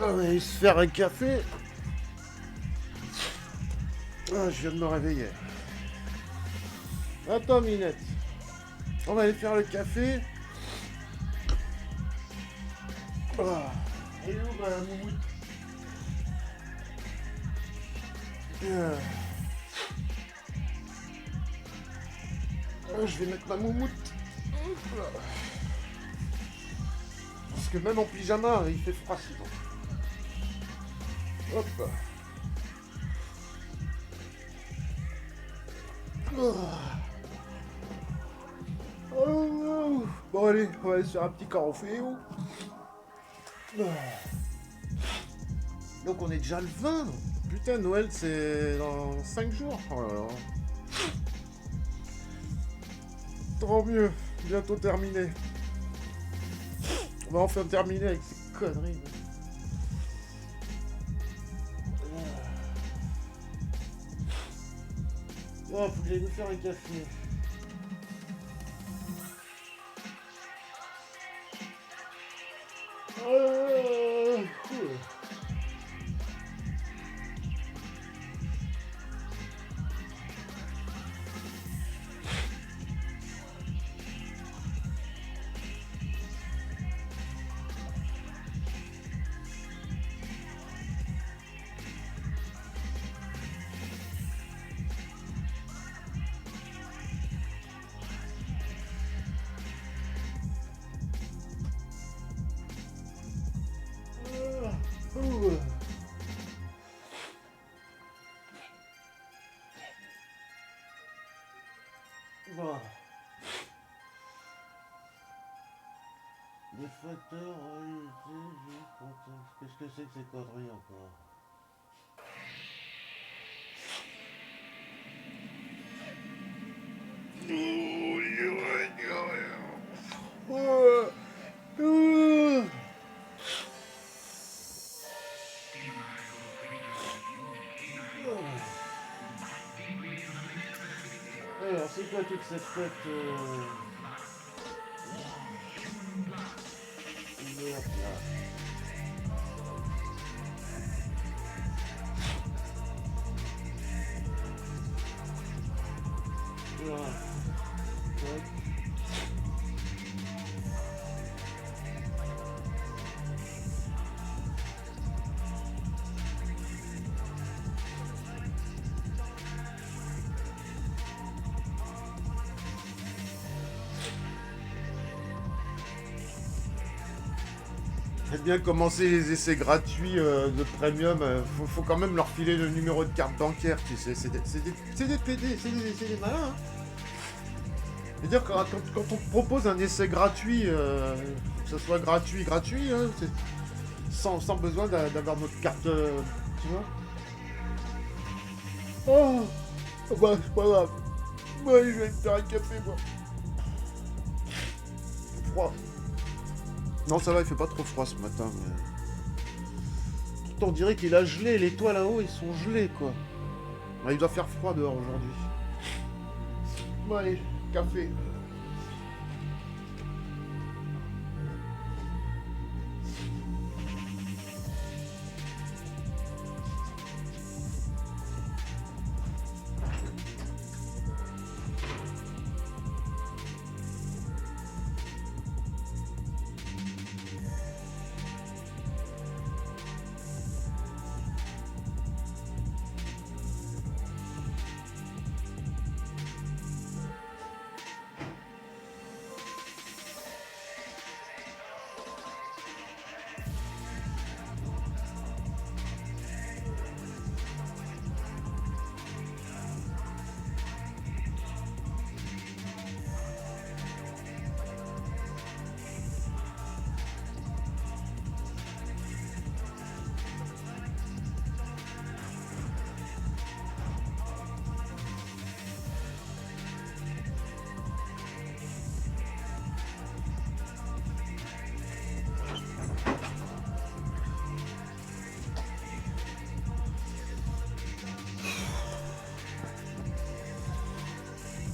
On va aller se faire un café. Ah, je viens de me réveiller. Attends, Minette. On va aller faire le café. Ah. Et où ma moumoute? Ah. Ah, je vais mettre ma moumoute. Parce que même en pyjama, il fait froid sinon. Hop. Ah. Oh. Bon allez, on va aller se faire un petit café. Donc on est déjà le 20. Putain, Noël c'est dans 5 jours. Oh là là. Tant mieux, bientôt terminé. On va enfin terminer avec ces conneries. Oh, faut que j'aille me faire un café. Cool. Ouh. Bon. Les facteurs, qu'est-ce que c'est que ces conneries encore? Alors, c'est quoi toute cette fête merde, là. Voilà. Tac. Faites bien commencer les essais gratuits de premium. Faut quand même leur filer le numéro de carte bancaire, tu sais. C'est des PD, c'est des malins. Hein. C'est-à-dire quand on te propose un essai gratuit, que ce soit gratuit, hein, sans besoin d'avoir notre carte, tu vois. Oh, bah c'est pas grave. Moi, je vais me faire un café, moi. Froid. Non, ça va, il fait pas trop froid ce matin. Mais... Pourtant, on dirait qu'il a gelé. Les toits là-haut, ils sont gelés, quoi. Ouais, il doit faire froid dehors aujourd'hui. Bon, allez, café.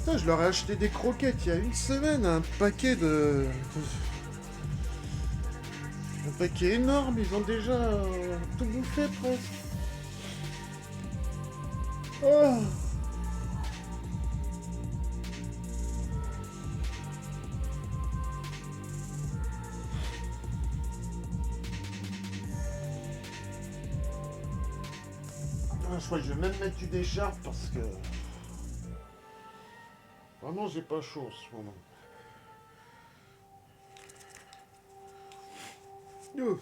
Putain, je leur ai acheté des croquettes il y a une semaine, un paquet de... Le paquet est énorme, ils ont déjà tout bouffé presque. Oh. Je crois que je vais même mettre une écharpe parce que vraiment j'ai pas chaud en ce moment. Ouf,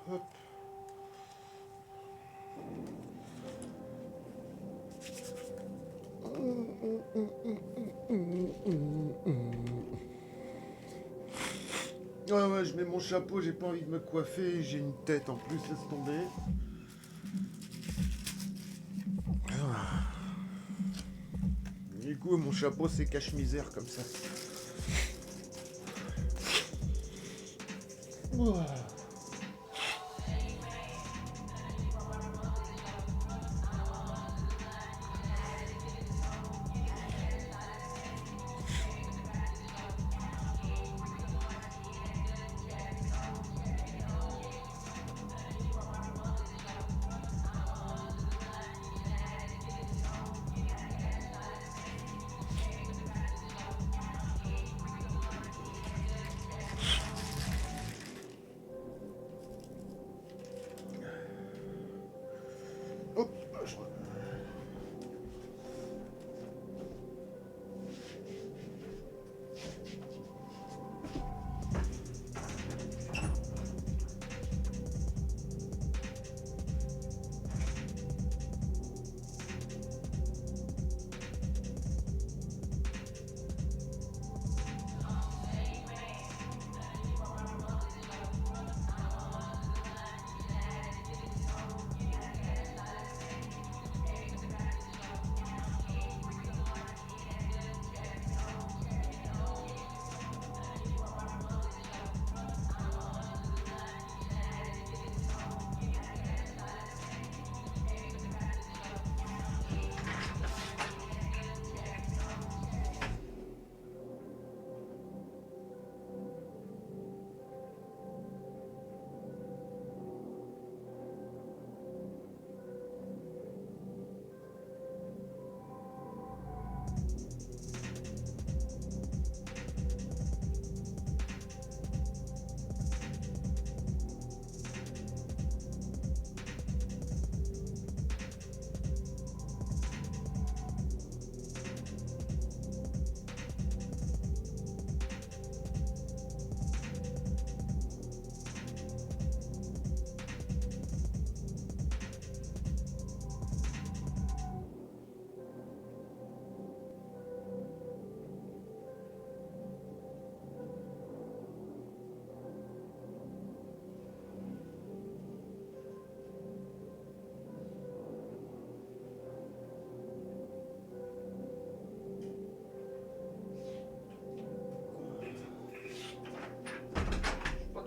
hop. Ouais, je mets mon chapeau, j'ai pas envie de me coiffer, j'ai une tête en plus, laisse tomber. Du coup, mon chapeau c'est cache-misère comme ça. Ouah. Hop,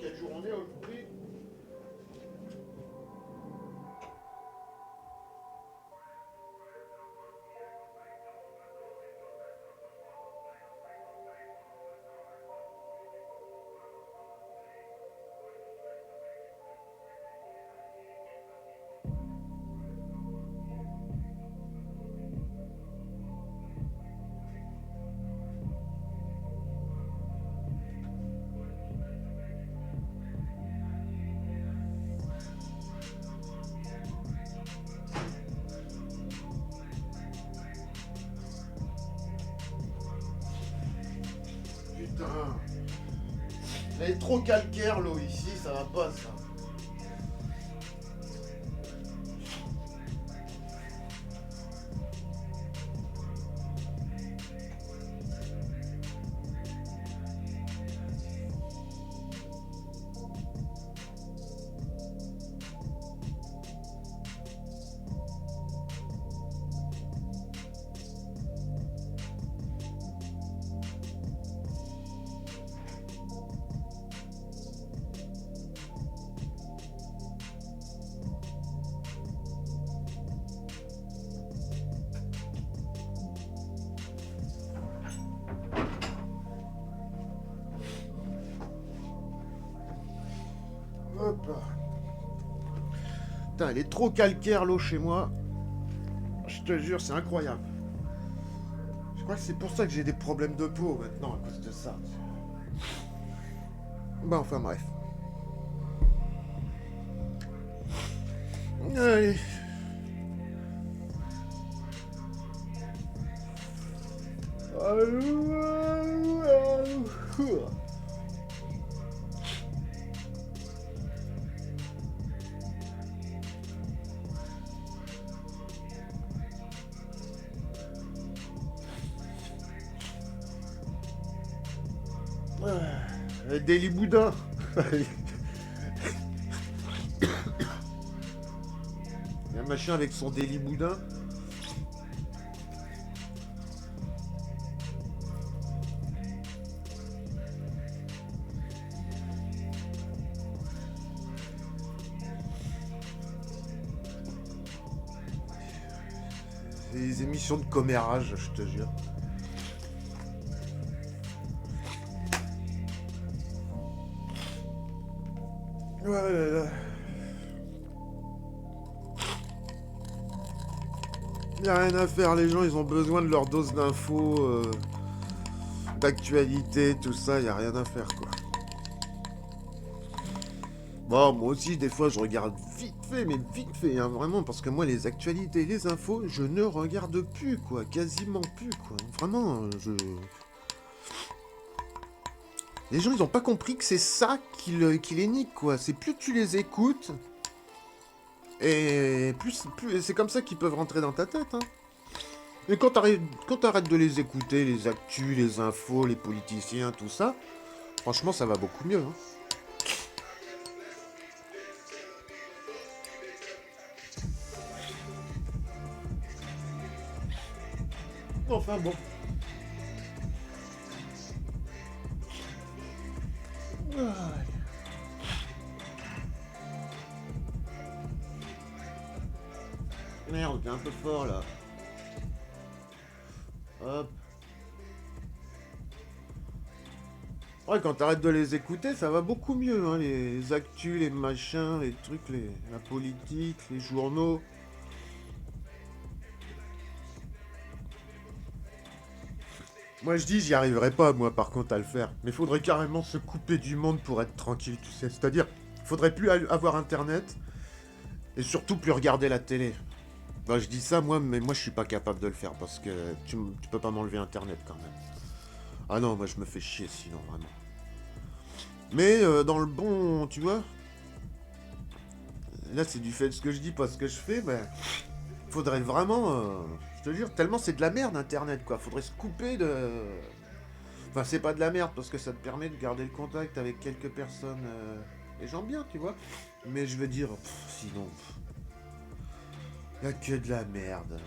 quel jour on est aujourd'hui? Putain. Elle est trop calcaire l'eau ici, ça va pas ça. Hop. Putain, elle est trop calcaire l'eau chez moi. Je te jure, c'est incroyable. Je crois que c'est pour ça que j'ai des problèmes de peau maintenant à cause de ça. Bah enfin bref. Allez. Daily Boudin. Il y a un machin avec son Daily Boudin. C'est des émissions de commérage, je te jure. Voilà. Il n'y a rien à faire, les gens ils ont besoin de leur dose d'infos, d'actualité, tout ça, il n'y a rien à faire quoi. Bon, moi aussi des fois je regarde vite fait, hein, vraiment, parce que moi les actualités, les infos, je ne regarde plus quoi, quasiment plus quoi. Vraiment, Les gens ils ont pas compris que c'est ça qui les nique quoi, c'est plus tu les écoutes... Et plus c'est comme ça qu'ils peuvent rentrer dans ta tête. Hein. Et quand t'arrêtes de les écouter, les actus, les infos, les politiciens, tout ça, franchement, ça va beaucoup mieux. Hein. Enfin bon. Ah. Merde, t'es un peu fort là. Hop. Ouais, quand t'arrêtes de les écouter, ça va beaucoup mieux. Hein, les actus, les machins, les trucs, la politique, les journaux. Moi je dis, j'y arriverai pas, moi par contre, à le faire. Mais faudrait carrément se couper du monde pour être tranquille, tu sais. C'est-à-dire, faudrait plus avoir internet et surtout plus regarder la télé. Bah, je dis ça, moi, mais moi, je suis pas capable de le faire parce que tu peux pas m'enlever Internet quand même. Ah non, moi, je me fais chier sinon, vraiment. Mais dans le bon, tu vois, là, c'est du fait de ce que je dis, pas ce que je fais, mais faudrait vraiment, je te jure, tellement c'est de la merde Internet, quoi. Faudrait se couper de... Enfin, c'est pas de la merde parce que ça te permet de garder le contact avec quelques personnes, les gens bien, tu vois. Mais je veux dire, sinon... Y'a que de la merde.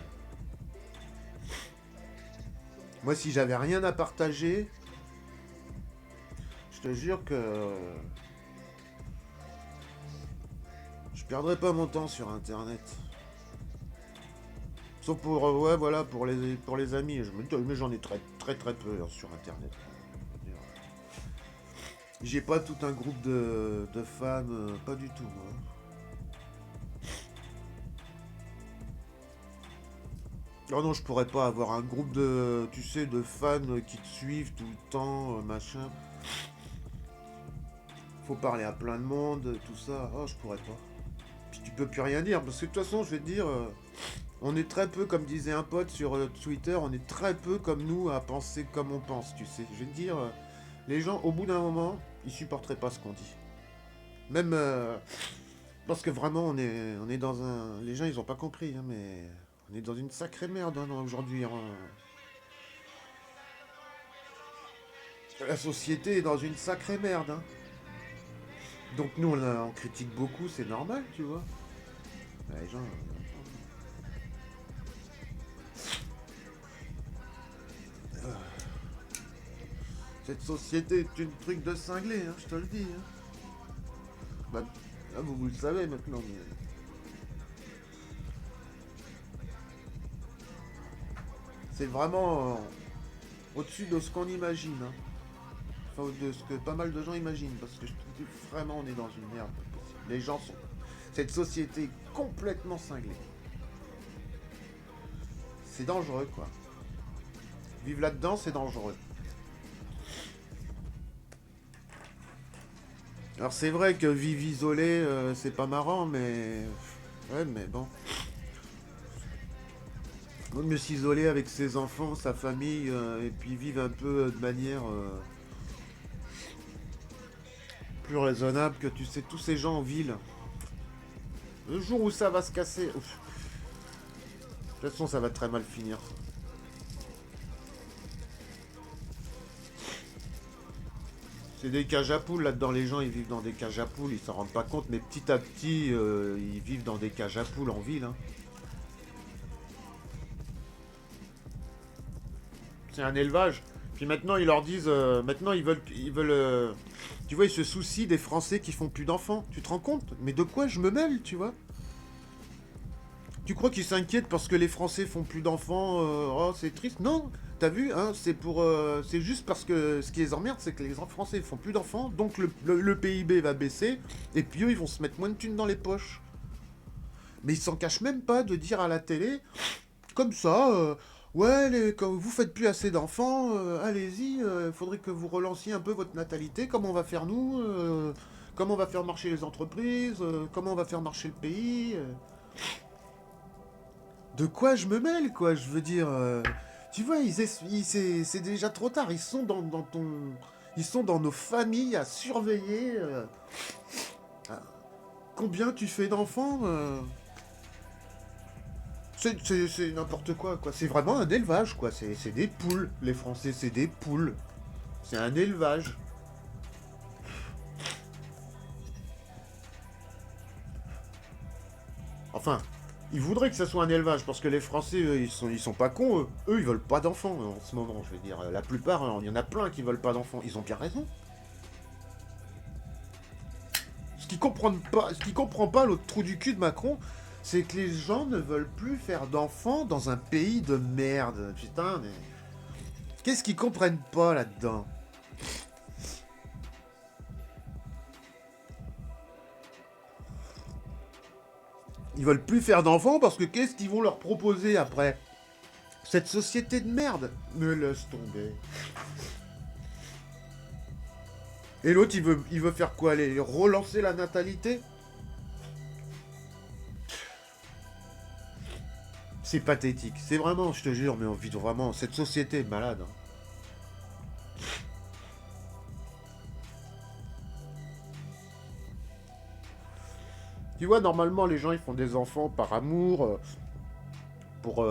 Moi, si j'avais rien à partager, je te jure que je perdrais pas mon temps sur Internet. Sauf pour, ouais, voilà, pour les amis. Mais j'en ai très peu hein, sur Internet. J'ai pas tout un groupe de fans, pas du tout. Moi. Oh non, je pourrais pas avoir un groupe de, tu sais, de fans qui te suivent tout le temps, machin. Faut parler à plein de monde, tout ça. Oh, je pourrais pas. Puis tu peux plus rien dire, parce que de toute façon, je vais te dire, on est très peu, comme disait un pote sur Twitter, on est très peu comme nous à penser comme on pense, tu sais. Je vais te dire, les gens, au bout d'un moment, ils supporteraient pas ce qu'on dit. Même, parce que vraiment, on est dans un... Les gens, ils ont pas compris, hein, mais... On est dans une sacrée merde hein, aujourd'hui. Hein. La société est dans une sacrée merde. Hein. Donc nous, on critique beaucoup, c'est normal, tu vois. Les gens... Cette société est une truc de cinglé, hein, je te le dis. Hein. Bah, là, vous le savez maintenant. Mais... C'est vraiment au-dessus de ce qu'on imagine. Hein. enfin, de ce que pas mal de gens imaginent, parce que je trouve que vraiment on est dans une merde pas possible. Les gens sont... Cette société est complètement cinglée. C'est dangereux, quoi. Vivre là-dedans, c'est dangereux. Alors c'est vrai que vivre isolé, c'est pas marrant, mais... Ouais, mais bon. Vaut mieux s'isoler avec ses enfants, sa famille, et puis vivre un peu de manière plus raisonnable que tu sais tous ces gens en ville. Le jour où ça va se casser, ouf, de toute façon ça va très mal finir. C'est des cages à poules là-dedans, les gens ils vivent dans des cages à poules, ils s'en rendent pas compte, mais petit à petit ils vivent dans des cages à poules en ville, hein. C'est un élevage. Puis maintenant ils leur disent, maintenant ils veulent, tu vois, ils se soucient des Français qui font plus d'enfants. Tu te rends compte? Mais de quoi je me mêle, tu vois? Tu crois qu'ils s'inquiètent parce que les Français font plus d'enfants? Oh, c'est triste. Non, t'as vu, hein, c'est juste parce que ce qui les emmerde, c'est que les Français font plus d'enfants, donc le PIB va baisser, et puis eux, ils vont se mettre moins de thunes dans les poches. Mais ils s'en cachent même pas de dire à la télé, comme ça, ouais, quand vous faites plus assez d'enfants, allez-y, il faudrait que vous relanciez un peu votre natalité, comment on va faire nous, comment on va faire marcher les entreprises, comment on va faire marcher le pays. De quoi je me mêle, quoi, je veux dire. Tu vois, c'est déjà trop tard. Ils sont dans ton. Ils sont dans nos familles à surveiller. Ah, combien tu fais d'enfants c'est n'importe quoi, quoi. C'est vraiment un élevage, quoi. C'est des poules. Les Français, c'est des poules. C'est un élevage. Enfin, ils voudraient que ça soit un élevage, parce que les Français, eux, ils sont pas cons, eux. Eux, ils veulent pas d'enfants en ce moment, je veux dire. La plupart, hein, il y en a plein qui veulent pas d'enfants. Ils ont bien raison. Ce qui comprend pas l'autre trou du cul de Macron, c'est que les gens ne veulent plus faire d'enfants dans un pays de merde. Putain, mais... Qu'est-ce qu'ils comprennent pas là-dedans? Ils veulent plus faire d'enfants parce que qu'est-ce qu'ils vont leur proposer après? Cette société de merde. Me laisse tomber. Et l'autre, il veut faire quoi? Aller relancer la natalité? C'est pathétique. C'est vraiment, je te jure, mais on vit vraiment... Cette société est malade, hein. Tu vois, normalement, les gens, ils font des enfants par amour, pour...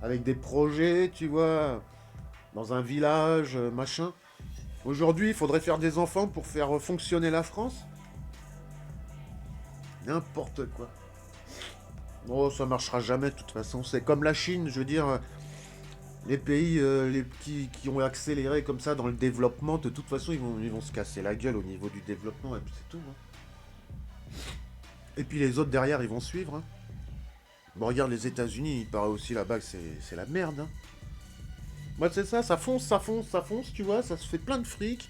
avec des projets, tu vois, dans un village, machin. Aujourd'hui, il faudrait faire des enfants pour faire fonctionner la France. N'importe quoi. Oh, ça marchera jamais de toute façon. C'est comme la Chine, je veux dire, les pays qui ont accéléré comme ça dans le développement, de toute façon, ils vont se casser la gueule au niveau du développement, et puis c'est tout, hein. Et puis les autres derrière, ils vont suivre, hein. Bon, regarde les États-Unis, il paraît aussi là-bas que c'est la merde, hein. Moi, c'est ça, ça fonce, ça fonce, ça fonce, tu vois, ça se fait plein de fric.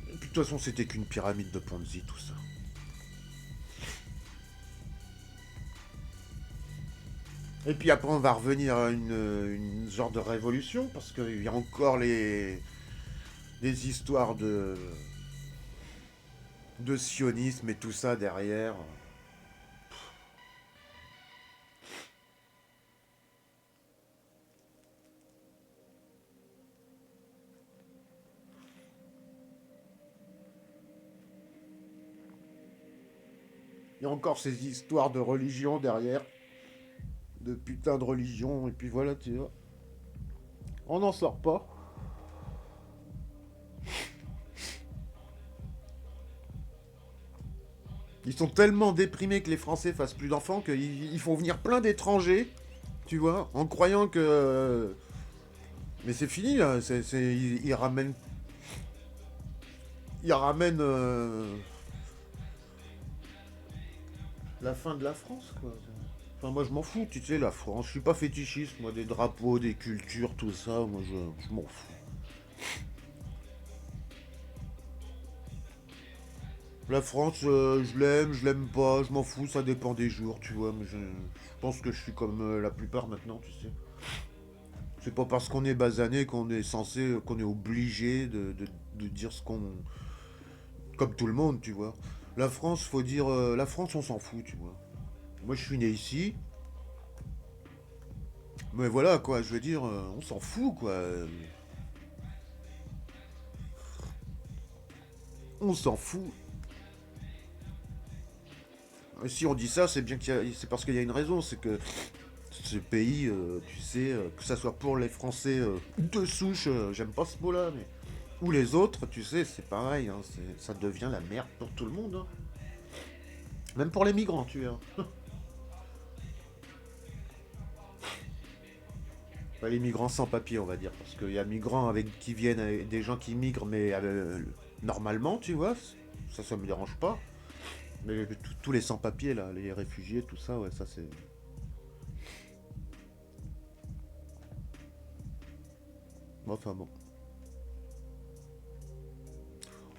Et puis de toute façon, c'était qu'une pyramide de Ponzi, tout ça. Et puis après, on va revenir à une genre de révolution, parce qu'il y a encore des histoires de sionisme et tout ça derrière. Il y a encore ces histoires de religion derrière, de putain de religion, et puis voilà, tu vois. On n'en sort pas. Ils sont tellement déprimés que les Français fassent plus d'enfants qu'ils font venir plein d'étrangers, tu vois, en croyant que... Mais c'est fini, là. Ils ramènent... Ils ramènent la fin de la France, quoi. Enfin, moi, je m'en fous, tu sais, la France. Je suis pas fétichiste, moi, des drapeaux, des cultures, tout ça. Moi, je m'en fous. La France, je l'aime pas, je m'en fous, ça dépend des jours, tu vois. Mais je pense que je suis comme la plupart maintenant, tu sais. C'est pas parce qu'on est basané qu'on est censé, qu'on est obligé de dire ce qu'on. Comme tout le monde, tu vois. La France, faut dire. La France, on s'en fout, tu vois. Moi, je suis né ici. Mais voilà, quoi, je veux dire, on s'en fout, quoi. On s'en fout. Et si on dit ça, c'est bien c'est parce qu'il y a une raison, c'est que ce pays, tu sais, que ça soit pour les Français de souche, j'aime pas ce mot-là, mais ou les autres, tu sais, c'est pareil, hein, ça devient la merde pour tout le monde, hein. Même pour les migrants, tu vois. Enfin, les migrants sans papier, on va dire, parce qu'il y a migrants avec qui viennent, des gens qui migrent, mais normalement, tu vois, ça me dérange pas. Mais tous les sans-papiers, là, les réfugiés, tout ça, ouais, ça c'est. Enfin bon.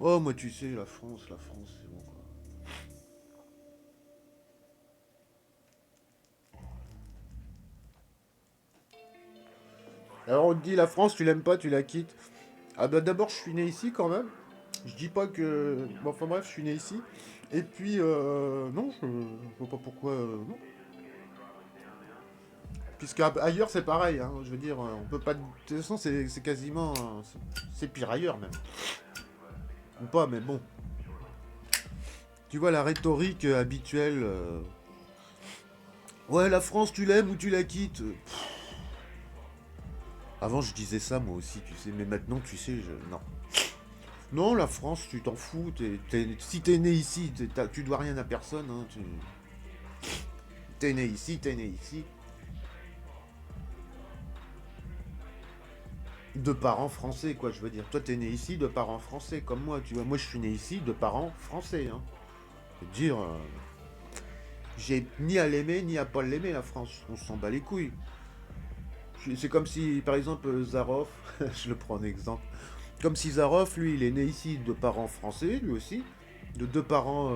Oh, moi, tu sais, la France, c'est bon, quoi. Alors, on te dit, la France, tu l'aimes pas, tu la quittes. Ah, bah d'abord, je suis né ici quand même. Je dis pas que. Bon, enfin bref, je suis né ici. Et puis, non, je vois pas pourquoi. Non. Puisque ailleurs, c'est pareil, hein. Je veux dire, on peut pas. De toute façon, c'est quasiment. C'est pire ailleurs, même. Ou pas, mais bon. Tu vois, la rhétorique habituelle. Ouais, la France, tu l'aimes ou tu la quittes. Avant, je disais ça moi aussi, tu sais, mais maintenant, tu sais, non. Non, la France, tu t'en fous. Si t'es né ici, tu dois rien à personne. Hein, t'es né ici, t'es né ici. De parents français, quoi, je veux dire. Toi, t'es né ici de parents français, comme moi, tu vois. Moi, je suis né ici de parents français, hein. Je veux dire, j'ai ni à l'aimer, ni à pas l'aimer, la France. On s'en bat les couilles. C'est comme si, par exemple, Zaroff, je le prends en exemple, comme si Zaroff, lui, il est né ici de parents français, lui aussi, de deux parents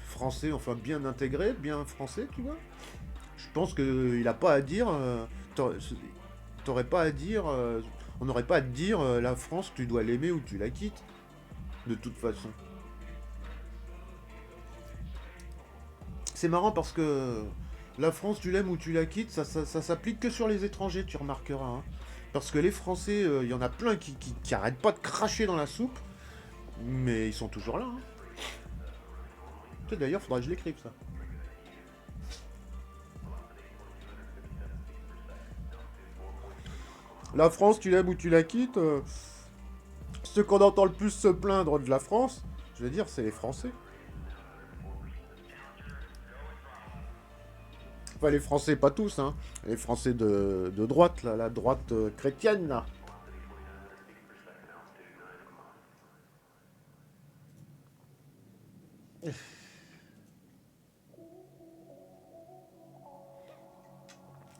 français, enfin bien intégrés, bien français, tu vois. Je pense qu'il n'a pas à dire, t'aurais pas à dire, on n'aurait pas à te dire, la France, tu dois l'aimer ou tu la quittes, de toute façon. C'est marrant parce que la France, tu l'aimes ou tu la quittes, ça s'applique que sur les étrangers, tu remarqueras, hein. Parce que les Français, il y en a plein qui arrêtent pas de cracher dans la soupe, mais ils sont toujours là, hein. Tu sais, d'ailleurs, faudrait que je l'écrive, ça. La France, tu l'aimes ou tu la quittes, ceux qu'on entend le plus se plaindre de la France, je veux dire, c'est les Français. Enfin, les Français, pas tous, hein. Les Français de droite, là, la droite chrétienne, là.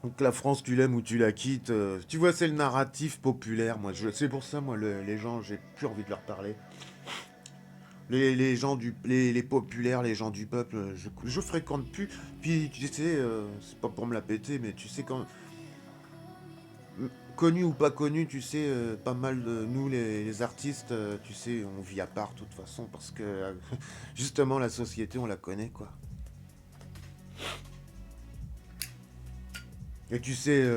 Donc la France, tu l'aimes ou tu la quittes. Tu vois, c'est le narratif populaire. Moi, c'est pour ça, moi, les gens, j'ai plus envie de leur parler. Les gens les populaires, les gens du peuple, je fréquente plus. Puis tu sais, c'est pas pour me la péter, mais tu sais quand connu ou pas connu, tu sais, pas mal de nous, les artistes, tu sais, on vit à part de toute façon parce que justement la société, on la connaît quoi. Et tu sais,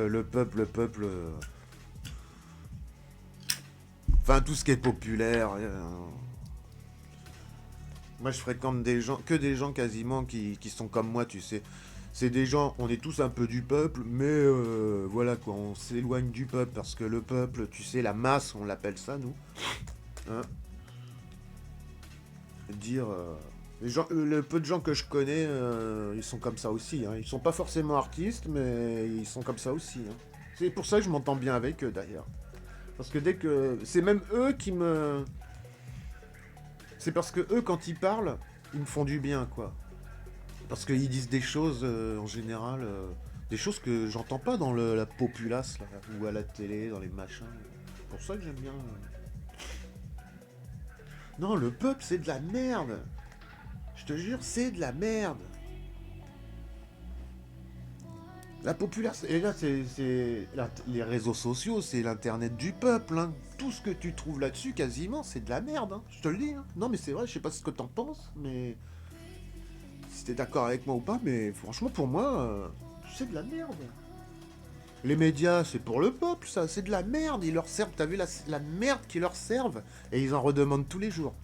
enfin tout ce qui est populaire. Moi, je fréquente des gens quasiment qui sont comme moi, tu sais. C'est des gens, on est tous un peu du peuple, mais voilà quoi, on s'éloigne du peuple parce que le peuple, tu sais, la masse, on l'appelle ça, nous. Hein, dire. Le peu de gens que je connais, ils sont comme ça aussi, hein. Ils sont pas forcément artistes, mais ils sont comme ça aussi, hein. C'est pour ça que je m'entends bien avec eux d'ailleurs. Parce que dès que. C'est même eux qui me. C'est parce que eux, quand ils parlent, ils me font du bien, quoi. Parce qu'ils disent des choses, en général, des choses que j'entends pas dans la populace, là, ou à la télé, dans les machins. C'est pour ça que j'aime bien. Non, le peuple, c'est de la merde. Je te jure, c'est de la merde. La population. Et là, les réseaux sociaux, c'est l'internet du peuple. Hein. Tout ce que tu trouves là-dessus, quasiment, c'est de la merde. Hein. Je te le dis. Hein. Non, mais c'est vrai, je sais pas ce que t'en penses, mais. Si t'es d'accord avec moi ou pas, mais franchement, pour moi, c'est de la merde. Les médias, c'est pour le peuple, ça, c'est de la merde. Ils leur servent, t'as vu la merde qu'ils leur servent. Et ils en redemandent tous les jours.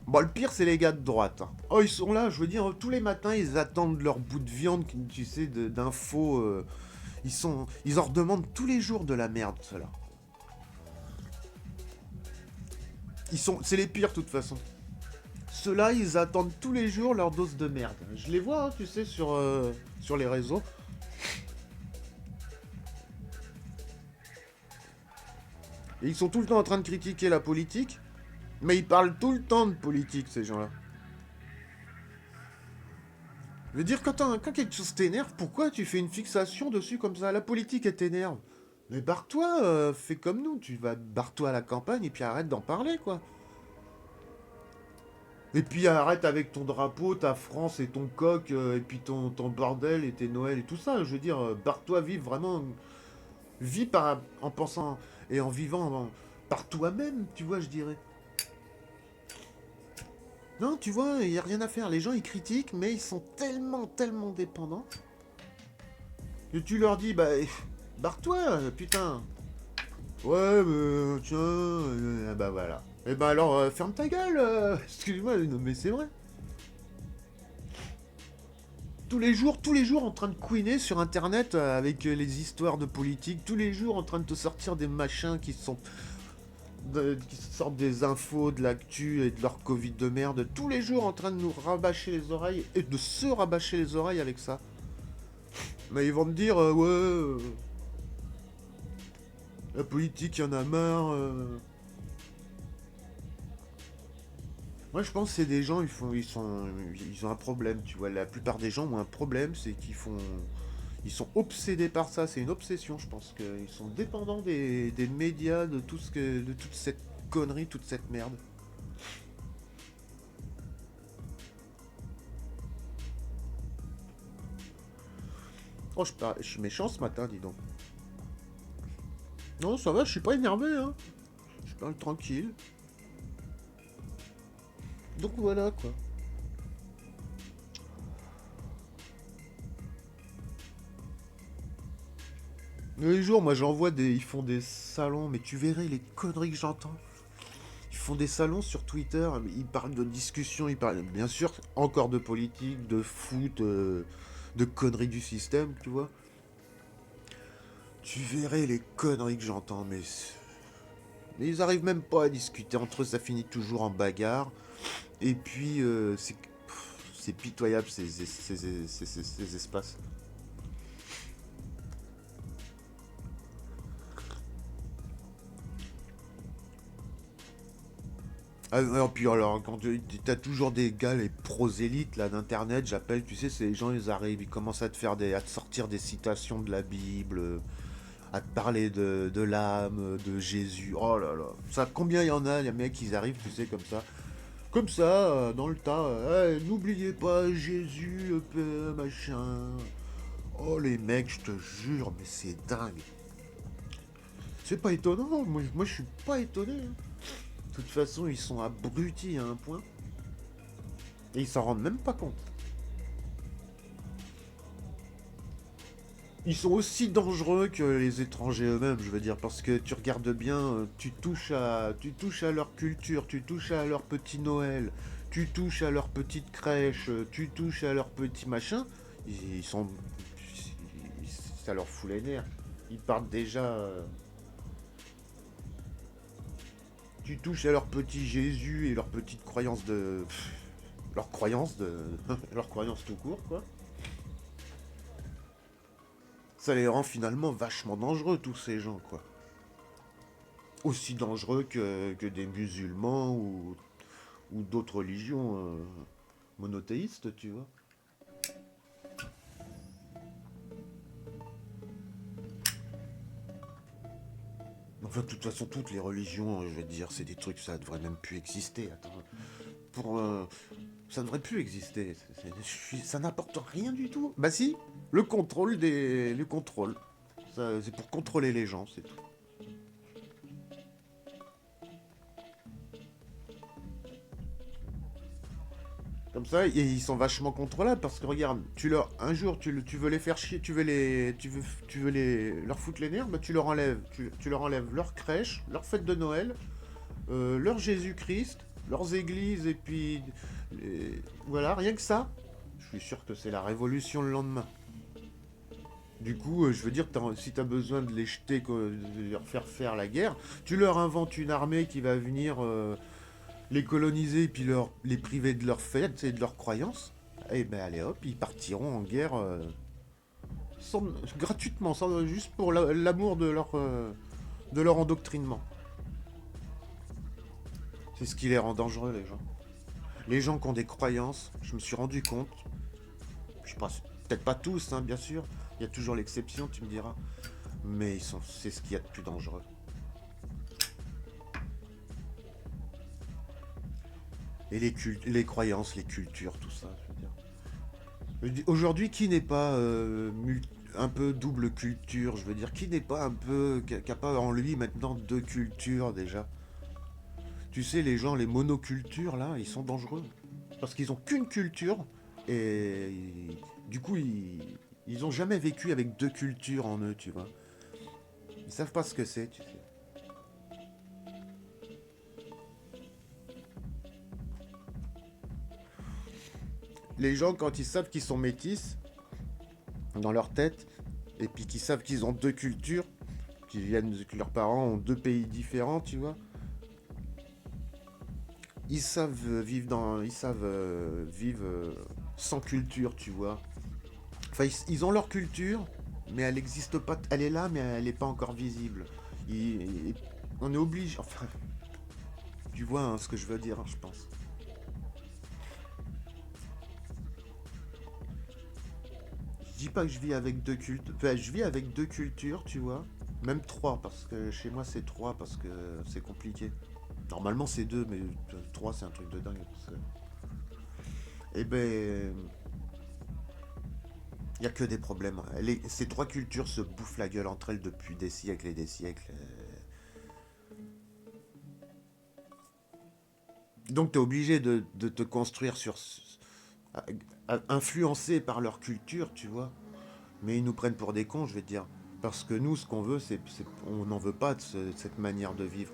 Bon, le pire, c'est les gars de droite. Hein. Oh, ils sont là, je veux dire, tous les matins, ils attendent leur bout de viande, tu sais, d'infos. Ils en redemandent tous les jours de la merde, ceux-là. C'est les pires, de toute façon. Ceux-là, ils attendent tous les jours leur dose de merde. Je les vois, hein, tu sais, sur les réseaux. Et ils sont tout le temps en train de critiquer la politique, mais ils parlent tout le temps de politique, ces gens-là. Je veux dire, quand quelque chose t'énerve, pourquoi tu fais une fixation dessus comme ça? La politique, elle t'énerve. Mais barre-toi, fais comme nous, tu vas barre-toi à la campagne et puis arrête d'en parler, quoi. Et puis arrête avec ton drapeau, ta France et ton coq, et puis ton bordel et tes Noël et tout ça. Je veux dire, barre-toi, vive vraiment. Vis en pensant et en vivant par toi-même, tu vois, je dirais. Non, tu vois, il n'y a rien à faire. Les gens, ils critiquent, mais ils sont tellement, tellement dépendants que tu leur dis, bah, barre-toi, putain. Ouais, mais tiens, bah voilà. Et bah alors, ferme ta gueule, excuse-moi, non, mais c'est vrai. Tous les jours en train de couiner sur internet avec les histoires de politique, tous les jours en train de te sortir des machins qui sortent des infos, de l'actu et de leur Covid de merde, tous les jours en train de nous rabâcher les oreilles et de se rabâcher les oreilles avec ça. Mais ils vont me dire, ouais, la politique, y en a marre. Moi, je pense que c'est des gens, ils ont un problème, tu vois. La plupart des gens ont un problème, c'est ils sont obsédés par ça. C'est une obsession, je pense qu'ils sont dépendants des médias, de toute cette connerie, toute cette merde. Oh, je suis méchant ce matin, dis donc. Non, ça va, je suis pas énervé, hein. Je parle tranquille. Donc voilà, quoi. Les jours, moi j'en vois ils font des salons, mais tu verrais les conneries que j'entends. Ils font des salons sur Twitter, ils parlent de discussions, ils parlent bien sûr encore de politique, de foot, de conneries du système, tu vois. Tu verrais les conneries que j'entends, mais ils arrivent même pas à discuter entre eux, ça finit toujours en bagarre. Et puis c'est pitoyable ces espaces. Ah, alors, puis alors, quand t'as toujours des gars, les prosélytes là d'internet, j'appelle, tu sais, ces gens, ils arrivent, ils commencent à te sortir des citations de la Bible, à te parler de l'âme, de Jésus. Oh là là, ça, combien il y en a, les mecs, ils arrivent, tu sais, comme ça, dans le tas. Hey, n'oubliez pas Jésus, machin. Oh les mecs, je te jure, mais c'est dingue. C'est pas étonnant, moi je suis pas étonné. Hein. De toute façon, ils sont abrutis à un point. Et ils s'en rendent même pas compte. Ils sont aussi dangereux que les étrangers eux-mêmes, je veux dire, parce que tu regardes bien, tu touches à leur culture, tu touches à leur petit Noël, tu touches à leur petite crèche, tu touches à leur petit machin, ils sont, ça leur fout les nerfs. Ils partent déjà, tu touches à leur petit Jésus et leur petite croyance leur croyance leur croyance tout court, quoi. Ça les rend finalement vachement dangereux, tous ces gens, quoi. Aussi dangereux que des musulmans ou d'autres religions monothéistes, tu vois. Enfin, de toute façon, toutes les religions, je veux dire, c'est des trucs, ça devrait même plus exister. Attends, pour, ça devrait plus exister. Ça n'apporte rien du tout. Bah si, le contrôle. C'est pour contrôler les gens, c'est tout. Comme ça, ils sont vachement contrôlables parce que regarde, un jour, tu veux les faire chier, tu veux leur foutre les nerfs, bah tu leur enlèves, tu leur enlèves leur crèche, leur fête de Noël, leur Jésus-Christ, leurs églises et puis voilà, rien que ça. Je suis sûr que c'est la révolution le lendemain. Du coup, je veux dire, si t'as besoin de les jeter, de leur faire faire la guerre, tu leur inventes une armée qui va venir les coloniser puis les priver de leurs fêtes et de leurs croyances. Et ben allez hop, ils partiront en guerre sans, gratuitement, juste pour l'amour de leur endoctrinement. C'est ce qui les rend dangereux, les gens. Les gens qui ont des croyances, je me suis rendu compte, je pense, peut-être pas tous, hein, bien sûr, il y a toujours l'exception, tu me diras, mais c'est ce qu'il y a de plus dangereux. Et les croyances, les cultures, tout ça, je veux dire. Aujourd'hui, qui n'est pas un peu double culture, je veux dire, qui n'est pas un peu, qui a pas en lui maintenant deux cultures déjà. Tu sais, les gens, les monocultures, là, ils sont dangereux. Parce qu'ils ont qu'une culture, et du coup, ils ont jamais vécu avec deux cultures en eux, tu vois. Ils savent pas ce que c'est, tu sais. Les gens, quand ils savent qu'ils sont métis, dans leur tête, et puis qu'ils savent qu'ils ont deux cultures, que leurs parents ont deux pays différents, tu vois, ils savent vivre sans culture, tu vois. Enfin, ils ont leur culture, mais elle n'existe pas. Elle est là, mais elle n'est pas encore visible. Ils- on est obligé. Enfin, tu vois hein, ce que je veux dire, hein, je pense. Je dis pas que je vis avec deux cultures. Enfin, je vis avec deux cultures, tu vois. Même trois, parce que chez moi c'est trois, parce que c'est compliqué. Normalement c'est deux, mais trois c'est un truc de dingue. Eh ben, il y a que des problèmes. Ces trois cultures se bouffent la gueule entre elles depuis des siècles et des siècles. Donc t'es obligé de te construire influencé par leur culture, tu vois. Mais ils nous prennent pour des cons, je vais te dire. Parce que nous, ce qu'on veut, on n'en veut pas de cette manière de vivre.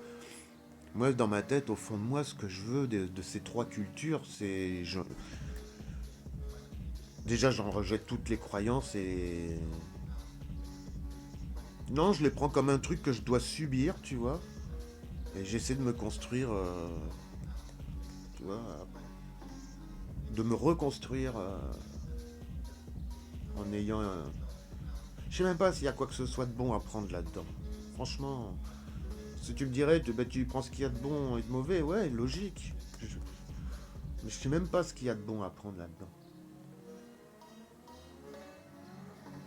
Moi, dans ma tête, au fond de moi, ce que je veux de ces trois cultures, déjà, j'en rejette toutes les croyances et... Non, je les prends comme un truc que je dois subir, tu vois. Et j'essaie de me construire, tu vois, de me reconstruire en ayant un... Je sais même pas s'il y a quoi que ce soit de bon à prendre là-dedans. Franchement, si tu me dirais, tu prends ce qu'il y a de bon et de mauvais, ouais, logique. Mais je sais même pas ce qu'il y a de bon à prendre là-dedans.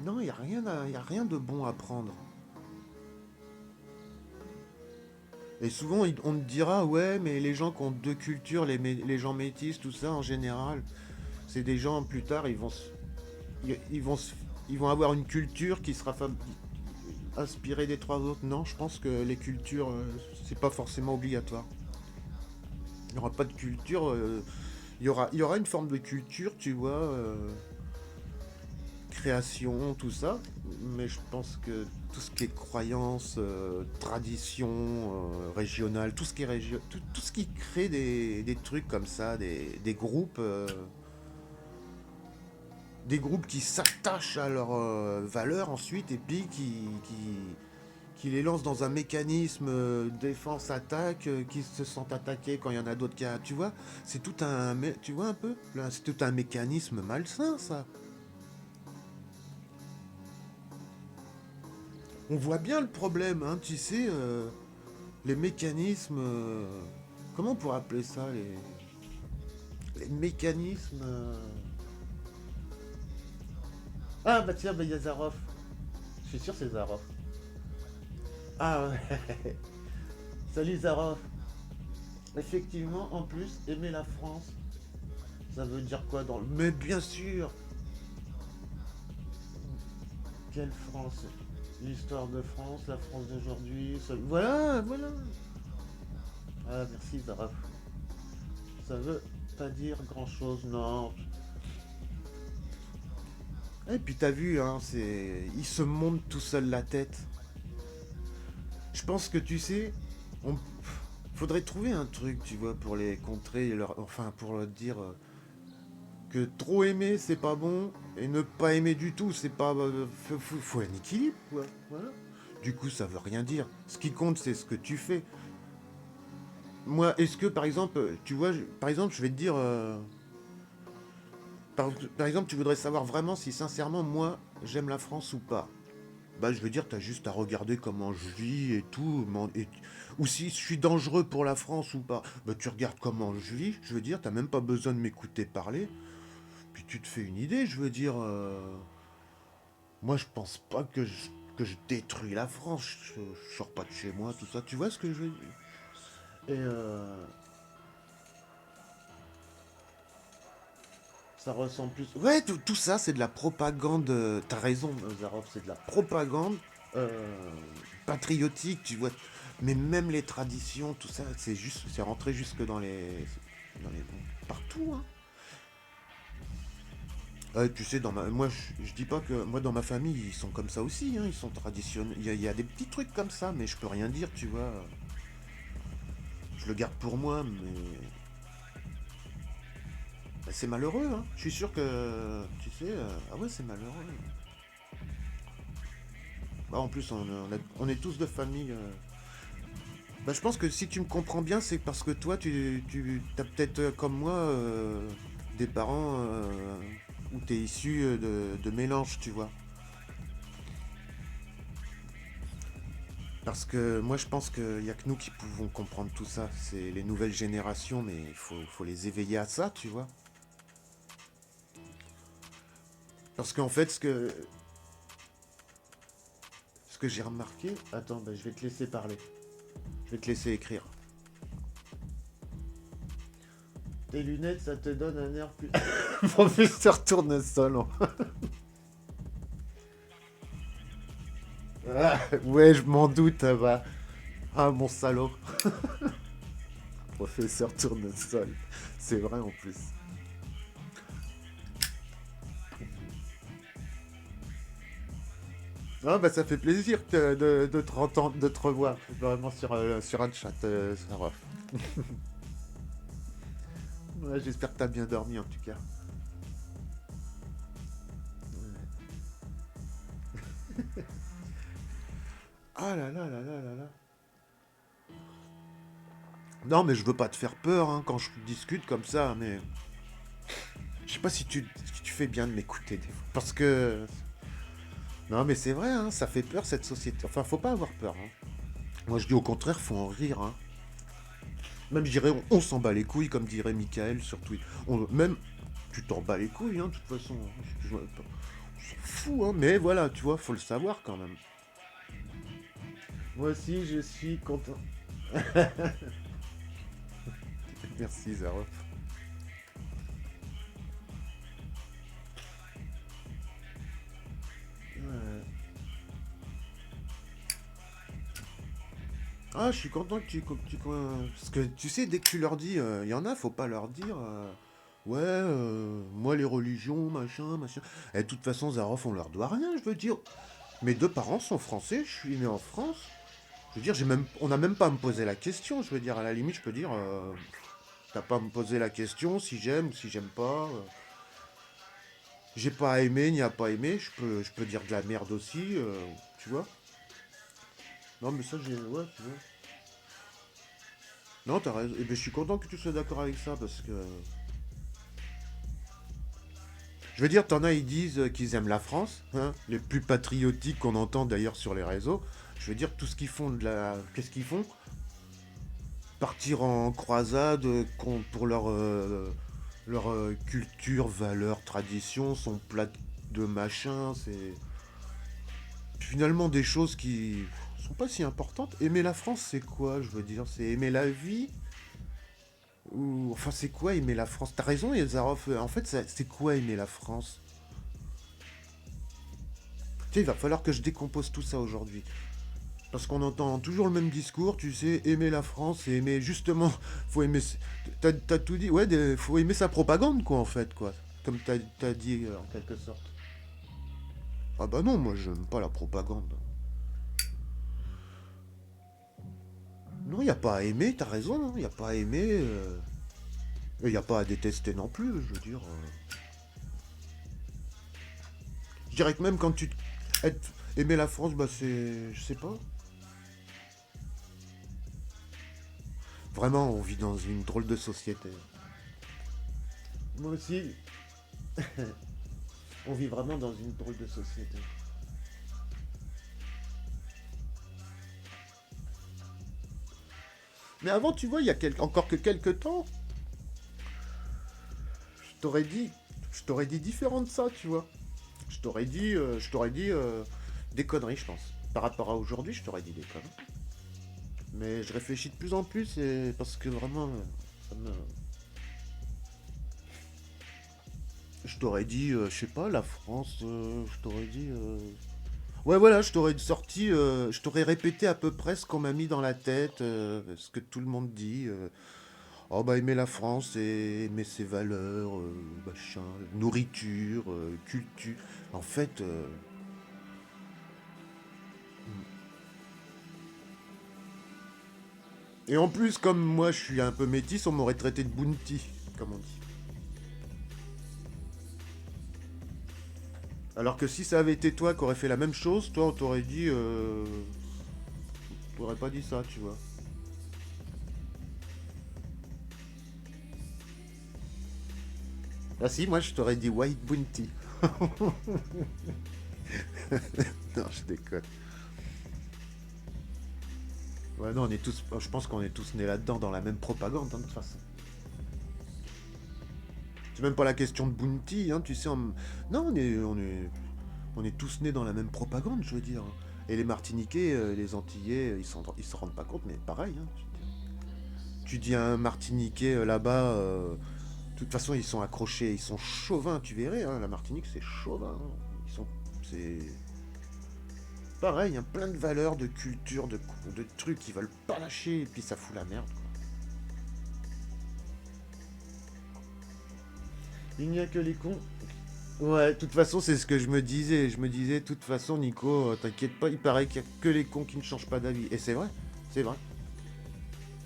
Non, il n'y a, y a rien de bon à prendre. Et souvent, on te dira, ouais, mais les gens qui ont deux cultures, les gens métis, tout ça, en général, c'est des gens, plus tard, ils vont, ils vont avoir une culture qui sera inspirée des trois autres. Non, je pense que les cultures, c'est pas forcément obligatoire. Il n'y aura pas de culture, il y aura une forme de culture, tu vois, création, tout ça, mais je pense que tout ce qui est croyance, tradition régionale, tout ce qui est tout ce qui crée des trucs comme ça, des groupes qui s'attachent à leurs valeurs ensuite et puis qui les lancent dans un mécanisme défense-attaque, qui se sentent attaqués quand il y en a d'autres qui... Tu vois, c'est tout un... Tu vois un peu là, c'est tout un mécanisme malsain, ça. On voit bien le problème, hein, tu sais, les mécanismes... comment on pourrait appeler ça les mécanismes... Ah bah tiens, bah, il y a Zaroff. Je suis sûr que c'est Zaroff. Ah ouais. Salut Zara. Effectivement, en plus, aimer la France, ça veut dire quoi dans le... Mais bien sûr. Quelle France? L'histoire de France, la France d'aujourd'hui, voilà, voilà. Ah, merci Zara. Ça veut pas dire grand-chose, non. Et puis t'as vu, hein, il se monte tout seul la tête. Je pense que tu sais, on faudrait trouver un truc, tu vois, pour les contrer, enfin pour leur dire que trop aimer c'est pas bon et ne pas aimer du tout c'est pas, faut un équilibre, quoi. Voilà. Du coup, ça veut rien dire. Ce qui compte, c'est ce que tu fais. Moi, est-ce que par exemple, tu vois, par exemple, je vais te dire, par exemple, tu voudrais savoir vraiment si sincèrement moi j'aime la France ou pas. Bah, je veux dire, t'as juste à regarder comment je vis et tout, ou si je suis dangereux pour la France ou pas. Bah, tu regardes comment je vis, je veux dire, t'as même pas besoin de m'écouter parler, puis tu te fais une idée, je veux dire. Moi, je pense pas que je détruis la France, je sors pas de chez moi, tout ça, tu vois ce que je veux dire. Et ça ressemble plus. Ouais, tout ça, c'est de la propagande. T'as raison, Zarov, c'est de la propagande euh, patriotique, tu vois. Mais même les traditions, tout ça, c'est rentré jusque dans les, partout, hein. Ouais, tu sais, moi, je dis pas que moi dans ma famille ils sont comme ça aussi, hein, ils sont traditionnels. Il y a des petits trucs comme ça, mais je peux rien dire, tu vois. Je le garde pour moi, mais bah, c'est malheureux, hein. Je suis sûr que, tu sais, ah ouais, c'est malheureux. Bah, en plus, on est tous de famille. Bah, je pense que si tu me comprends bien, c'est parce que toi, tu as peut-être comme moi des parents où tu es issu de mélange, tu vois. Parce que moi, je pense qu'il n'y a que nous qui pouvons comprendre tout ça. C'est les nouvelles générations, mais il faut les éveiller à ça, tu vois. Parce qu'en fait, ce que j'ai remarqué. Attends, bah, je vais te laisser parler. Je vais te laisser écrire. Tes lunettes, ça te donne un air plus. Professeur Tournesol. Ah, ouais, je m'en doute, bah. Ah, mon salaud. Professeur Tournesol. C'est vrai en plus. Ah, bah, ça fait plaisir de te entendre, de te revoir. Vraiment sur un chat, Sarah. Ouais, j'espère que t'as bien dormi en tout cas. Ah là là là là là là. Non, mais je veux pas te faire peur hein, quand je discute comme ça, mais je sais pas si tu fais bien de m'écouter des fois. Parce que. Non, mais c'est vrai, hein, ça fait peur cette société. Enfin, faut pas avoir peur, hein. Moi, je dis au contraire, faut en rire, hein. Même, je dirais, on s'en bat les couilles, comme dirait Michael sur Twitter. Même, tu t'en bats les couilles, hein, de toute façon. On s'en fout, hein, mais voilà, tu vois, faut le savoir quand même. Moi aussi, je suis content. Merci, Zara. Ouais. Ah, je suis content que parce que tu sais, dès que tu leur dis, il y en a, faut pas leur dire, ouais, moi les religions, machin, machin. Et de toute façon, Zaroff, on leur doit rien, je veux dire. Mes deux parents sont français, je suis né en France. Je veux dire, on n'a même pas à me poser la question. Je veux dire, à la limite, je peux dire, t'as pas à me poser la question si j'aime ou si j'aime pas. J'ai pas à aimer ni à pas aimer. Je peux dire de la merde aussi, tu vois. Non, mais ça, ouais, tu vois. Non, t'as raison. Et ben, je suis content que tu sois d'accord avec ça parce que. Je veux dire, t'en as, ils disent qu'ils aiment la France, hein, les plus patriotiques qu'on entend d'ailleurs sur les réseaux. Je veux dire, tout ce qu'ils font Qu'est-ce qu'ils font? Partir en croisade pour leur culture, valeurs, traditions, son plat de machin, c'est finalement des choses qui sont pas si importantes. Aimer la France, c'est quoi? Je veux dire, c'est aimer la vie? Ou enfin, c'est quoi aimer la France? T'as raison, Yelzarov. En fait, c'est quoi aimer la France? Tu sais, il va falloir que je décompose tout ça aujourd'hui. Parce qu'on entend toujours le même discours, tu sais, aimer la France et aimer justement, faut aimer, t'as tout dit, ouais, faut aimer sa propagande quoi en fait quoi, comme t'as dit en quelque sorte. Ah bah non, moi j'aime pas la propagande. Non, y a pas à aimer, t'as raison, y a pas à aimer, et y a pas à détester non plus, je veux dire. Je dirais que même quand aimer la France, bah c'est, je sais pas. Vraiment, on vit dans une drôle de société. Moi aussi, on vit vraiment dans une drôle de société. Mais avant, tu vois, il y a encore que quelques temps, je t'aurais dit, je t'aurais dit différent de ça, tu vois. Je t'aurais dit des conneries, je pense. Par rapport à aujourd'hui, je t'aurais dit des conneries. Mais je réfléchis de plus en plus et parce que vraiment, ça me... Je t'aurais dit, je sais pas, la France, je t'aurais dit... Ouais, voilà, je t'aurais sorti, je t'aurais répété à peu près ce qu'on m'a mis dans la tête, ce que tout le monde dit. Oh bah aimer la France et aimer ses valeurs, machin, nourriture, culture. En fait, et en plus, comme moi je suis un peu métis, on m'aurait traité de bounty, comme on dit. Alors que si ça avait été toi qui aurais fait la même chose, toi on t'aurait dit, t'aurais pas dit ça, tu vois. Ah si, moi je t'aurais dit white bounty. Non, je déconne. Ouais, non, on est tous, je pense qu'on est tous nés là-dedans, dans la même propagande, hein, de toute façon. C'est même pas la question de bounty, hein, tu sais. Non, on est tous nés dans la même propagande, je veux dire. Et les Martiniquais, les Antillais, ils s'en rendent pas compte, mais pareil. Hein, tu dis à un Martiniquais là-bas, de toute façon, ils sont accrochés, ils sont chauvins, tu verrais. Hein, la Martinique, c'est chauvin. Hein. C'est pareil, hein, plein de valeurs, de culture, de trucs qu'ils veulent pas lâcher, et puis ça fout la merde. Quoi. Il n'y a que les cons. Ouais, de toute façon, c'est ce que je me disais. Je me disais, de toute façon, Nico, t'inquiète pas, il paraît qu'il y a que les cons qui ne changent pas d'avis. Et c'est vrai, c'est vrai,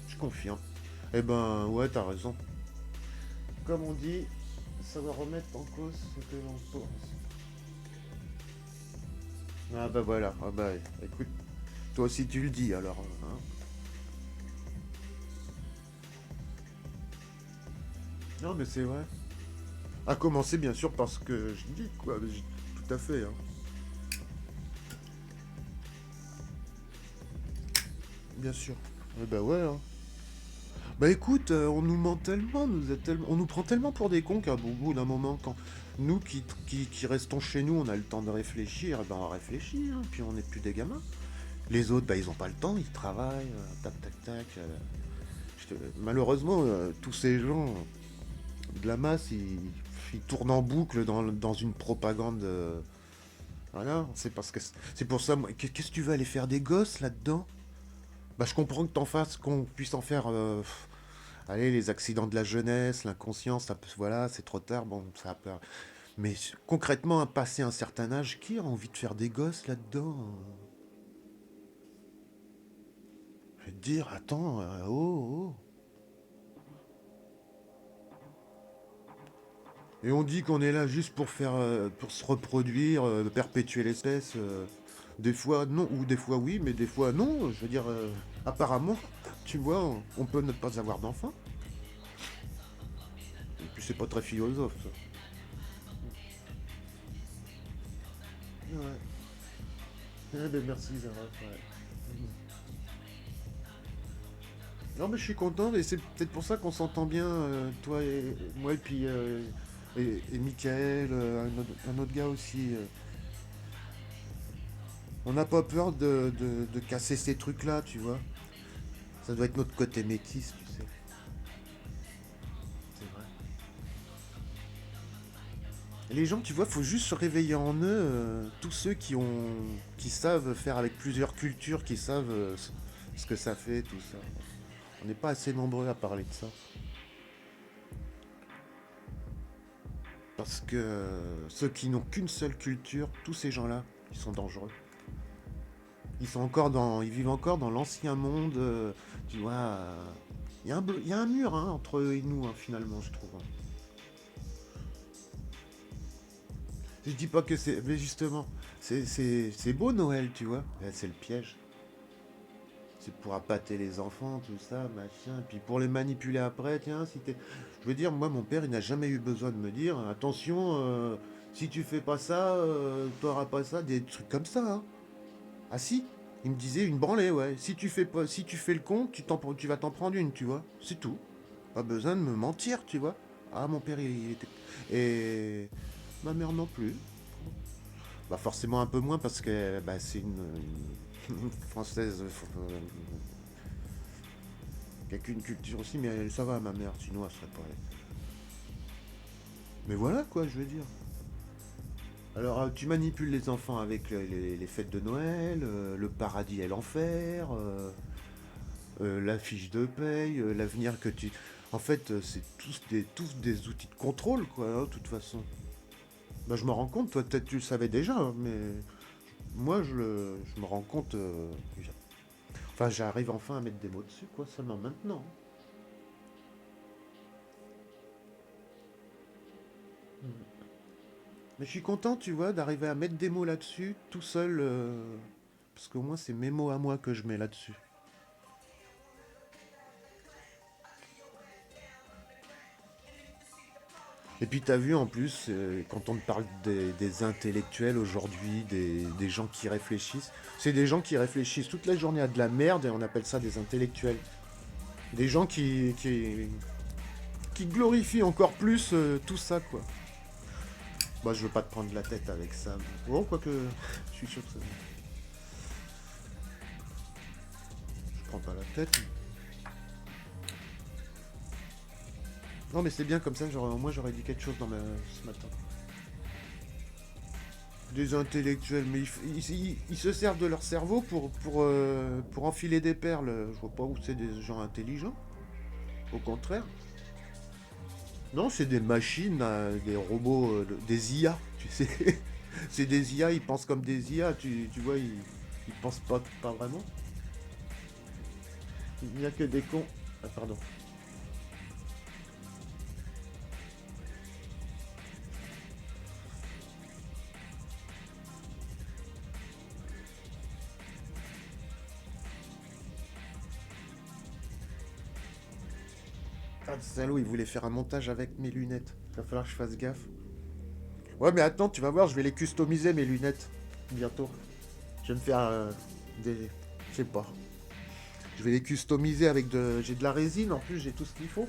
je confirme. Eh ben, ouais, t'as raison. Comme on dit, ça va remettre en cause ce que l'on pense. Ah bah voilà, ah bah écoute, toi aussi tu le dis alors. Hein. Non mais c'est vrai. À commencer bien sûr parce que je dis quoi, tout à fait. Hein. Bien sûr. Eh bah ouais. Hein. Bah écoute, on nous ment tellement, on nous prend tellement pour des cons qu'à bout d'un moment, quand nous qui restons chez nous, on a le temps de réfléchir, eh ben on réfléchit, hein, puis on n'est plus des gamins. Les autres, bah ils ont pas le temps, ils travaillent, tac tac tac. Malheureusement, tous ces gens de la masse, ils tournent en boucle dans une propagande. Voilà, c'est parce que c'est pour ça. Qu'est-ce que tu veux aller faire des gosses là-dedans? Bah je comprends que t'en fasses, qu'on puisse en faire. Allez, les accidents de la jeunesse, l'inconscience, voilà, c'est trop tard, bon, ça a peur. Mais concrètement, à passer un certain âge, qui a envie de faire des gosses là-dedans? Je vais te dire, attends, oh, oh. Et on dit qu'on est là juste pour faire, pour se reproduire, perpétuer l'espèce. Des fois non, ou des fois oui, mais des fois non. Je veux dire, apparemment, tu vois, on peut ne pas avoir d'enfant. Et puis c'est pas très philosophe, ça. Ouais. Eh ben merci, Zara. Ouais. Non, mais je suis content, et c'est peut-être pour ça qu'on s'entend bien, toi et moi, et puis et Michael, un autre gars aussi. On n'a pas peur de casser ces trucs-là, tu vois. Ça doit être notre côté métis, tu sais. C'est vrai. Et les gens, tu vois, faut juste se réveiller en eux, tous ceux qui savent faire avec plusieurs cultures, qui savent ce que ça fait, tout ça. On n'est pas assez nombreux à parler de ça. Parce que ceux qui n'ont qu'une seule culture, tous ces gens-là, ils sont dangereux. Ils vivent encore dans l'ancien monde, tu vois. Il y a un mur hein, entre eux et nous, hein, finalement, je trouve. Je dis pas que c'est. Mais justement, c'est beau Noël, tu vois. C'est le piège. C'est pour appâter les enfants, tout ça, machin. Et puis pour les manipuler après, tiens, si t'es. Je veux dire, moi, mon père, il n'a jamais eu besoin de me dire attention, si tu fais pas ça, t'auras pas ça, des trucs comme ça, hein. Ah si, il me disait une branlée, ouais. Si tu fais pas, si tu fais le con, tu vas t'en prendre une, tu vois. C'est tout. Pas besoin de me mentir, tu vois. Ah, mon père, il était. Et ma mère non plus. Bah forcément un peu moins parce que bah, c'est une française qui a qu'une culture aussi, mais ça va, ma mère, sinon elle serait pas. Mais voilà quoi, je veux dire. Alors tu manipules les enfants avec les fêtes de Noël, le paradis et l'enfer, la fiche de paye, l'avenir que tu. En fait, c'est tous des outils de contrôle, quoi, hein, de toute façon. Bah, je me rends compte, toi, peut-être tu le savais déjà, hein, mais moi, je me rends compte. Enfin, j'arrive enfin à mettre des mots dessus, quoi, seulement maintenant. Mm. Mais je suis content, tu vois, d'arriver à mettre des mots là-dessus, tout seul, parce qu'au moins, c'est mes mots à moi que je mets là-dessus. Et puis t'as vu en plus, quand on te parle des intellectuels aujourd'hui, des gens qui réfléchissent, c'est des gens qui réfléchissent toute la journée à de la merde et on appelle ça des intellectuels. Des gens qui glorifient encore plus tout ça quoi. Moi je veux pas te prendre la tête avec ça. Bon quoique, je suis sûr que ça... Je prends pas la tête. Non mais c'est bien comme ça, moi j'aurais dit quelque chose ce matin. Des intellectuels, mais ils se servent de leur cerveau pour enfiler des perles. Je vois pas où c'est des gens intelligents. Au contraire. Non, c'est des machines, des robots, des IA, tu sais. C'est des IA, ils pensent comme des IA, tu vois, ils pensent pas vraiment. Il n'y a que des cons. Ah, pardon. Ah, le salaud, il voulait faire un montage avec mes lunettes. Il va falloir que je fasse gaffe. Ouais, mais attends, tu vas voir, je vais les customiser, mes lunettes. Bientôt. Je vais me faire des. Je sais pas. Je vais les customiser avec de. J'ai de la résine, en plus, j'ai tout ce qu'il faut.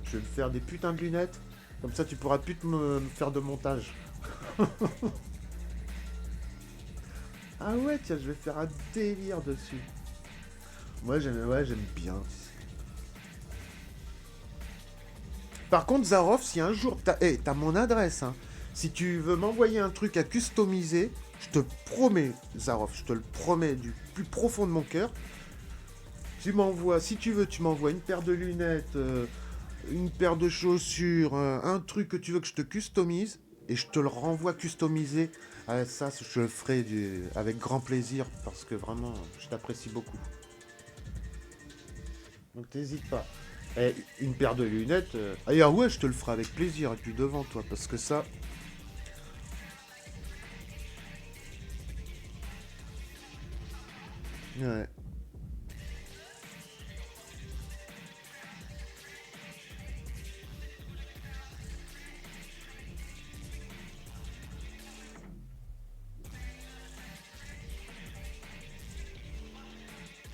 Je vais me faire des putains de lunettes. Comme ça, tu pourras plus me faire de montage. Ah ouais, tiens, je vais faire un délire dessus. Moi, j'aime bien. Par contre, Zaroff, si un jour t'as mon adresse, hein. Si tu veux m'envoyer un truc à customiser, je te promets, Zaroff, je te le promets du plus profond de mon cœur. Tu m'envoies, si tu veux, tu m'envoies une paire de lunettes, une paire de chaussures, un truc que tu veux que je te customise, et je te le renvoie customisé. Ah, ça, je le ferai avec grand plaisir, parce que vraiment, je t'apprécie beaucoup. Donc t'hésites pas. Et une paire de lunettes. D'ailleurs, ouais, je te le ferai avec plaisir, et puis devant toi, parce que ça. Ouais.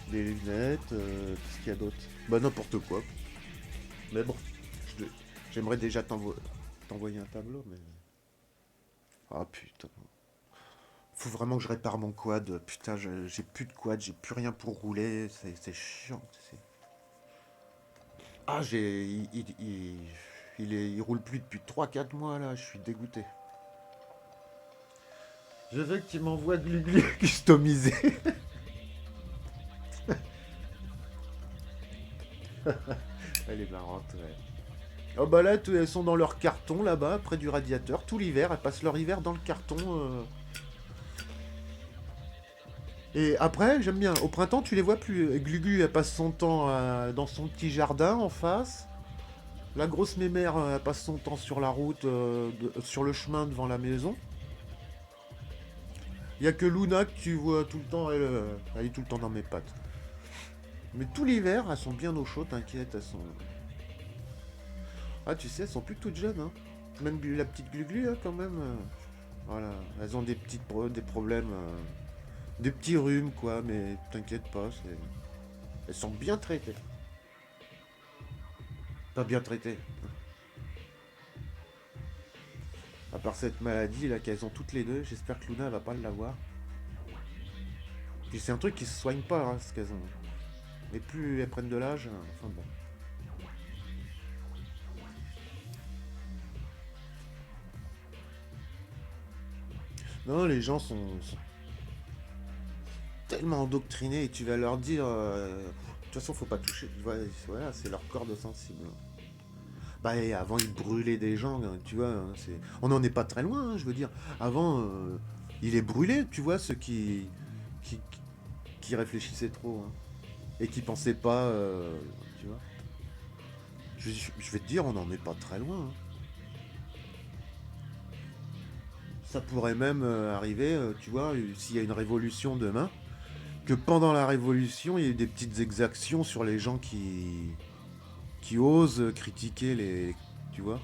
Des lunettes, qu'est-ce qu'il y a d'autre? Bah, n'importe quoi. Mais bon, je- j'aimerais déjà t'envoyer un tableau, mais. Ah putain. Faut vraiment que je répare mon quad. Putain, j'ai plus de quad, j'ai plus rien pour rouler. C'est chiant. Ah, il roule plus depuis 3 4 mois là, je suis dégoûté. Je veux que tu m'envoies de l'ugly customisé. Elle est marrante, ouais. Oh bah là, elles sont dans leur carton là-bas, près du radiateur, tout l'hiver. Elles passent leur hiver dans le carton. Et après, j'aime bien. Au printemps, tu les vois plus. Glugu, elle passe son temps dans son petit jardin en face. La grosse mémère, elle passe son temps sur la route, sur le chemin devant la maison. Il y a que Luna que tu vois tout le temps, elle est tout le temps dans mes pattes. Mais tout l'hiver, elles sont bien au chaud, t'inquiète, elles sont... Ah, tu sais, elles sont plus toutes jeunes, hein. Même la petite Gluglu, hein, quand même. Voilà, elles ont des problèmes, des petits rhumes, quoi, mais t'inquiète pas, elles sont bien traitées. Pas bien traitées. À part cette maladie, là, qu'elles ont toutes les deux, j'espère que Luna va pas l'avoir. Puis c'est un truc qui se soigne pas, hein, ce qu'elles ont. Mais plus elles prennent de l'âge, enfin bon. Non, les gens sont tellement endoctrinés et tu vas leur dire... de toute façon, faut pas toucher. Voilà, c'est leur corde sensible. Bah, et avant, ils brûlaient des gens, hein, tu vois. Hein, on n'en est pas très loin, hein, je veux dire. Avant, il est brûlé, tu vois, ceux qui, qui réfléchissaient trop. Hein, et qui pensaient pas, tu vois. Je vais te dire, on n'en est pas très loin. Hein. Ça pourrait même arriver, tu vois, s'il y a une révolution demain, que pendant la révolution, il y ait des petites exactions sur les gens qui osent critiquer tu vois,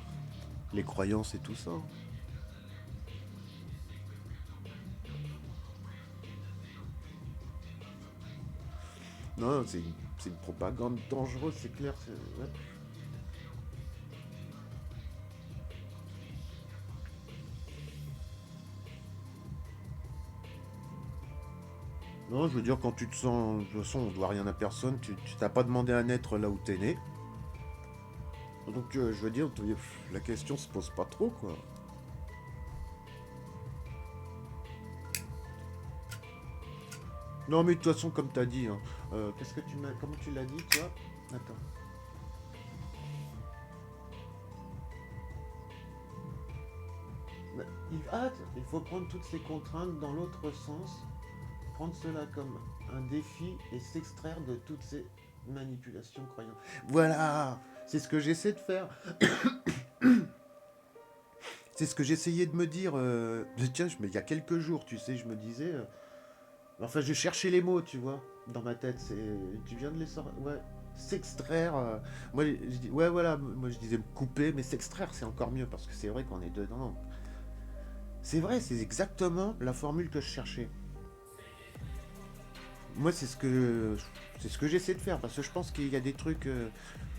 les croyances et tout ça. Non, c'est une propagande dangereuse, c'est clair. Ouais. Non, je veux dire, quand tu te sens... De toute façon, on doit rien à personne, tu t'as pas demandé à naître là où t'es né. Donc, je veux dire, la question se pose pas trop, quoi. Non, mais de toute façon, comme t'as dit, hein, qu'est-ce que tu m'as... Comment tu l'as dit, toi? Attends. Il faut prendre toutes ces contraintes dans l'autre sens, prendre cela comme un défi et s'extraire de toutes ces manipulations croyantes. Voilà, c'est ce que j'essaie de faire. C'est ce que j'essayais de me dire. Tiens, mais il y a quelques jours, tu sais, je me disais. Enfin, je cherchais les mots, tu vois, dans ma tête. Tu viens de les sortir. Ouais, s'extraire. Moi, je dis, ouais, voilà. Moi, je disais me couper, mais s'extraire, c'est encore mieux parce que c'est vrai qu'on est dedans. C'est vrai, c'est exactement la formule que je cherchais. Moi, c'est ce que j'essaie de faire parce que je pense qu'il y a des trucs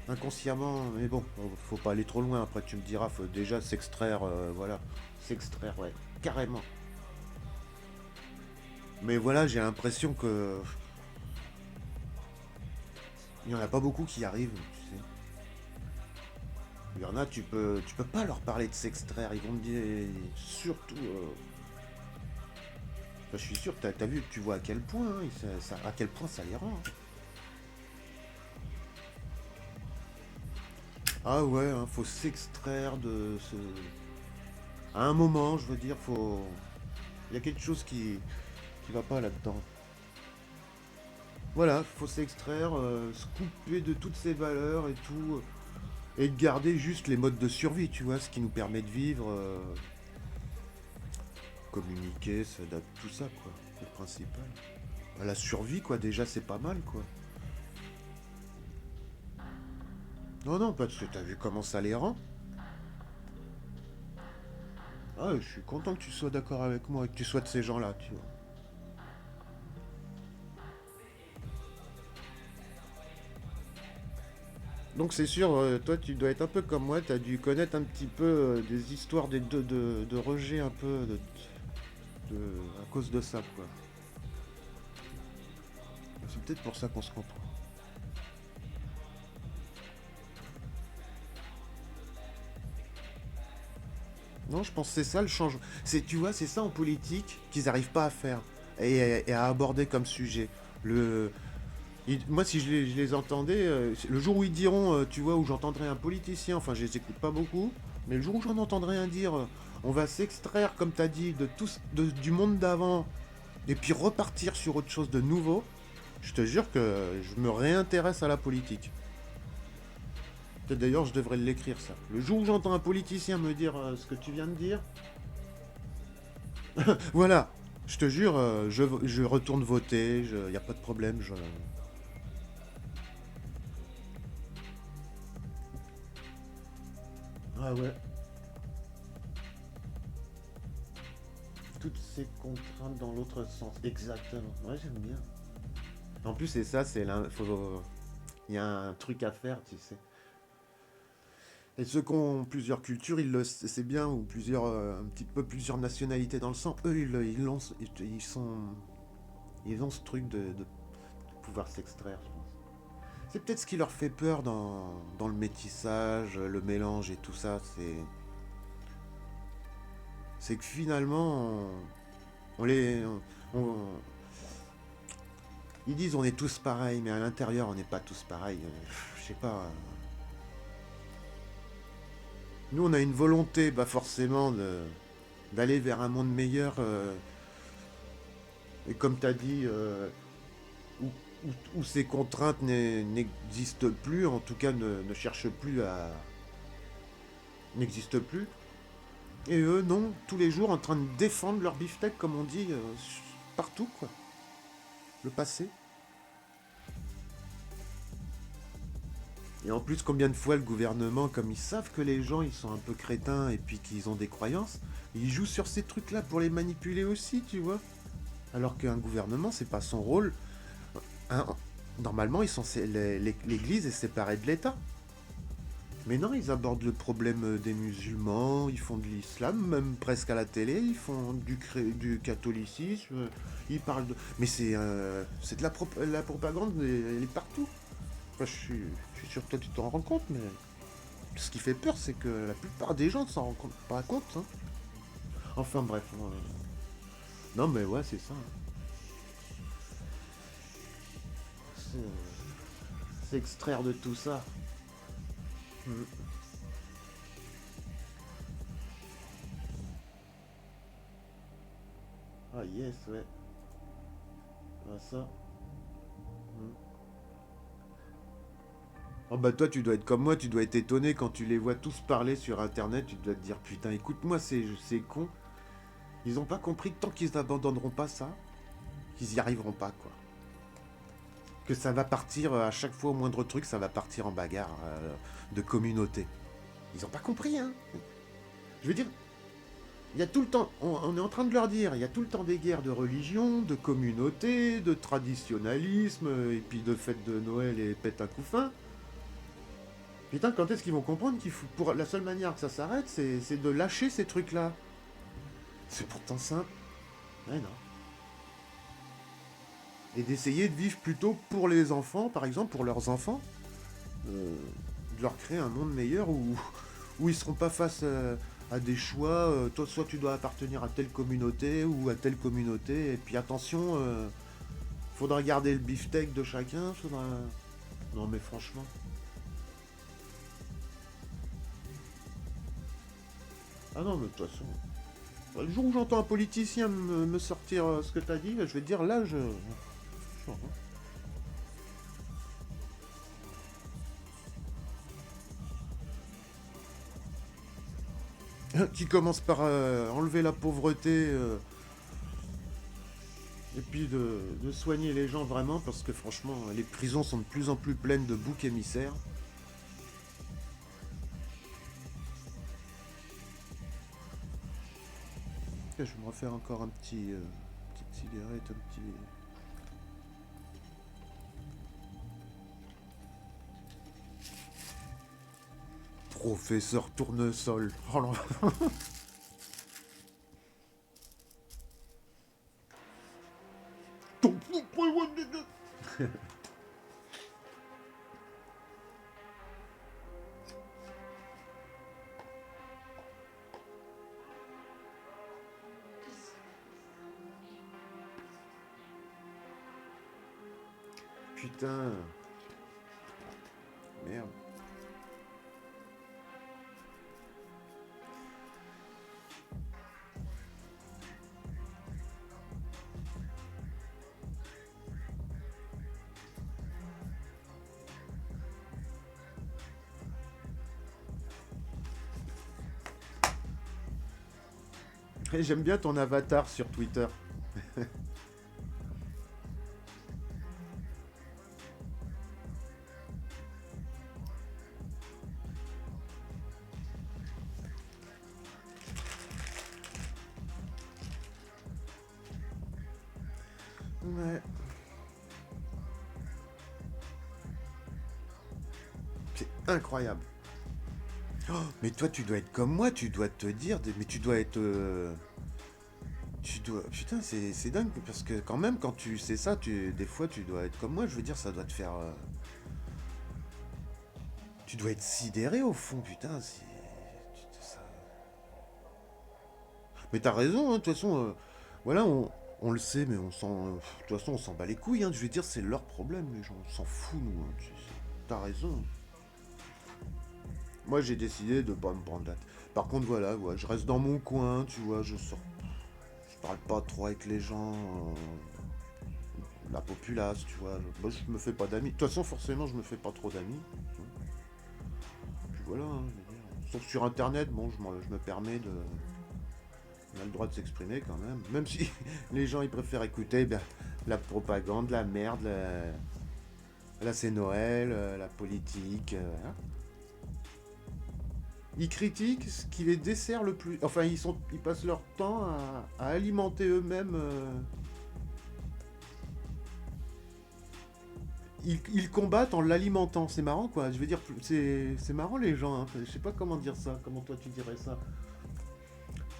inconsciemment, mais bon, faut pas aller trop loin. Après, tu me diras, faut déjà s'extraire, voilà, s'extraire, ouais, carrément. Mais voilà, j'ai l'impression que il y en a pas beaucoup qui y arrivent, tu sais. Il y en a, tu peux pas leur parler de s'extraire. Ils vont me dire, surtout, je suis sûr, t'as vu, tu vois à quel point, hein, à quel point ça les rend. Hein. Ah ouais, hein, faut s'extraire de ce. À un moment, je veux dire, faut. Il y a quelque chose qui va pas là-dedans. Voilà, faut s'extraire, se couper de toutes ces valeurs et tout, et de garder juste les modes de survie, tu vois, ce qui nous permet de vivre, communiquer, s'adapter, tout ça, quoi, c'est le principal. La survie, quoi, déjà, c'est pas mal, quoi. Non, non, parce que t'as vu comment ça les rend. Ah, je suis content que tu sois d'accord avec moi et que tu sois de ces gens-là, tu vois. Donc c'est sûr, toi tu dois être un peu comme moi, tu as dû connaître un petit peu des histoires de rejet un peu. à cause de ça, quoi. C'est peut-être pour ça qu'on se comprend. Non, je pense que c'est ça le changement. Tu vois, c'est ça en politique qu'ils n'arrivent pas à faire et à aborder comme sujet. Le, moi, si je les entendais, le jour où ils diront, tu vois, où j'entendrai un politicien, enfin, je les écoute pas beaucoup, mais le jour où j'en entendrai un dire, on va s'extraire, comme tu as dit, de tout, du monde d'avant, et puis repartir sur autre chose de nouveau, je te jure que je me réintéresse à la politique. Peut-être d'ailleurs, je devrais l'écrire ça. Le jour où j'entends un politicien me dire ce que tu viens de dire, voilà, je te jure, je retourne voter, il n'y a pas de problème. Ah ouais. Toutes ces contraintes dans l'autre sens. Exactement. Ouais, j'aime bien. En plus, c'est ça, il y a un truc à faire, tu sais. Et ceux qui ont plusieurs cultures, c'est bien, ou un petit peu plusieurs nationalités dans le sang, eux, ils ont ce truc de pouvoir s'extraire, je pense. C'est peut-être ce qui leur fait peur dans le métissage, le mélange et tout ça. C'est que finalement, on les, on- ils disent on est tous pareils, mais à l'intérieur, on n'est pas tous pareils. Je sais pas. Nous, on a une volonté, bah forcément, d'aller vers un monde meilleur. Et comme tu as dit, où, où ces contraintes n'existent plus, en tout cas ne cherchent plus à... n'existent plus. Et eux, non, tous les jours en train de défendre leur beefsteak, comme on dit, partout, quoi. Le passé. Et en plus, combien de fois le gouvernement, comme ils savent que les gens, ils sont un peu crétins et puis qu'ils ont des croyances, ils jouent sur ces trucs-là pour les manipuler aussi, tu vois. Alors qu'un gouvernement, c'est pas son rôle. Hein, normalement, l'Église est séparée de l'État. Mais non, ils abordent le problème des musulmans, ils font de l'islam, même presque à la télé, ils font du catholicisme, ils parlent de... Mais c'est de la propagande, elle est partout. Enfin, je suis sûr que toi tu t'en rends compte, mais ce qui fait peur, c'est que la plupart des gens ne s'en rendent pas compte. Hein. Enfin bref. Non mais ouais, c'est ça. Hein. C'est extraire de tout ça. Mm. Ah yes, ouais. Ah, ça. Mm. Oh bah toi tu dois être comme moi, tu dois être étonné quand tu les vois tous parler sur internet, tu dois te dire putain écoute-moi c'est con. Ils ont pas compris que tant qu'ils n'abandonneront pas ça, qu'ils y arriveront pas quoi. Que ça va partir à chaque fois au moindre truc, ça va partir en bagarre de communauté. Ils ont pas compris hein. Je veux dire, il y a tout le temps, on est en train de leur dire, il y a tout le temps des guerres de religion, de communauté, de traditionnalisme, et puis de fêtes de Noël et pète un couffin. Putain, quand est-ce qu'ils vont comprendre pour la seule manière que ça s'arrête, c'est de lâcher ces trucs-là. C'est pourtant simple. Ouais, non. Et d'essayer de vivre plutôt pour les enfants, par exemple, pour leurs enfants, de leur créer un monde meilleur où ils seront pas face à des choix. Toi, soit tu dois appartenir à telle communauté ou à telle communauté, et puis attention, faudra garder le beefsteak de chacun. Non, mais franchement. Ah non, mais de toute façon. Le jour où j'entends un politicien me sortir ce que t'as dit, je vais te dire là, je. Qui commence par enlever la pauvreté et puis de soigner les gens vraiment parce que franchement les prisons sont de plus en plus pleines de boucs émissaires. Je vais me refaire encore un petite cigarette, un petit. Professeur Tournesol. Oh là. Putain. Merde. J'aime bien ton avatar sur Twitter. Ouais. C'est incroyable. Oh, mais toi, tu dois être comme moi, tu dois te dire, mais tu dois être... Tu dois... Putain, c'est dingue, parce que quand même, quand tu sais ça, des fois, tu dois être comme moi, je veux dire, ça doit te faire... Tu dois être sidéré au fond, putain, ça- Mais t'as raison, hein, de toute façon, voilà, on le sait, mais on s'en... De toute façon, on s'en bat les couilles, hein, je veux dire, c'est leur problème, les gens, on s'en fout, nous, hein, t'as raison. Moi, j'ai décidé de pas me prendre la tête. Par contre, voilà, ouais, je reste dans mon coin, tu vois, je sors... Je parle pas trop avec les gens, la populace, tu vois. Moi, je me fais pas d'amis. De toute façon, forcément, je me fais pas trop d'amis. Puis voilà, hein, je veux dire. Sauf sur Internet, bon, je me permets de... On a le droit de s'exprimer quand même. Même si les gens, ils préfèrent écouter ben, la propagande, la merde, là c'est Noël, la politique. Hein. Ils critiquent ce qui les dessert le plus. Enfin, ils passent leur temps à alimenter eux-mêmes. Ils combattent en l'alimentant. C'est marrant, quoi. Je veux dire, c'est marrant les gens. Hein. Je sais pas comment dire ça. Comment toi tu dirais ça.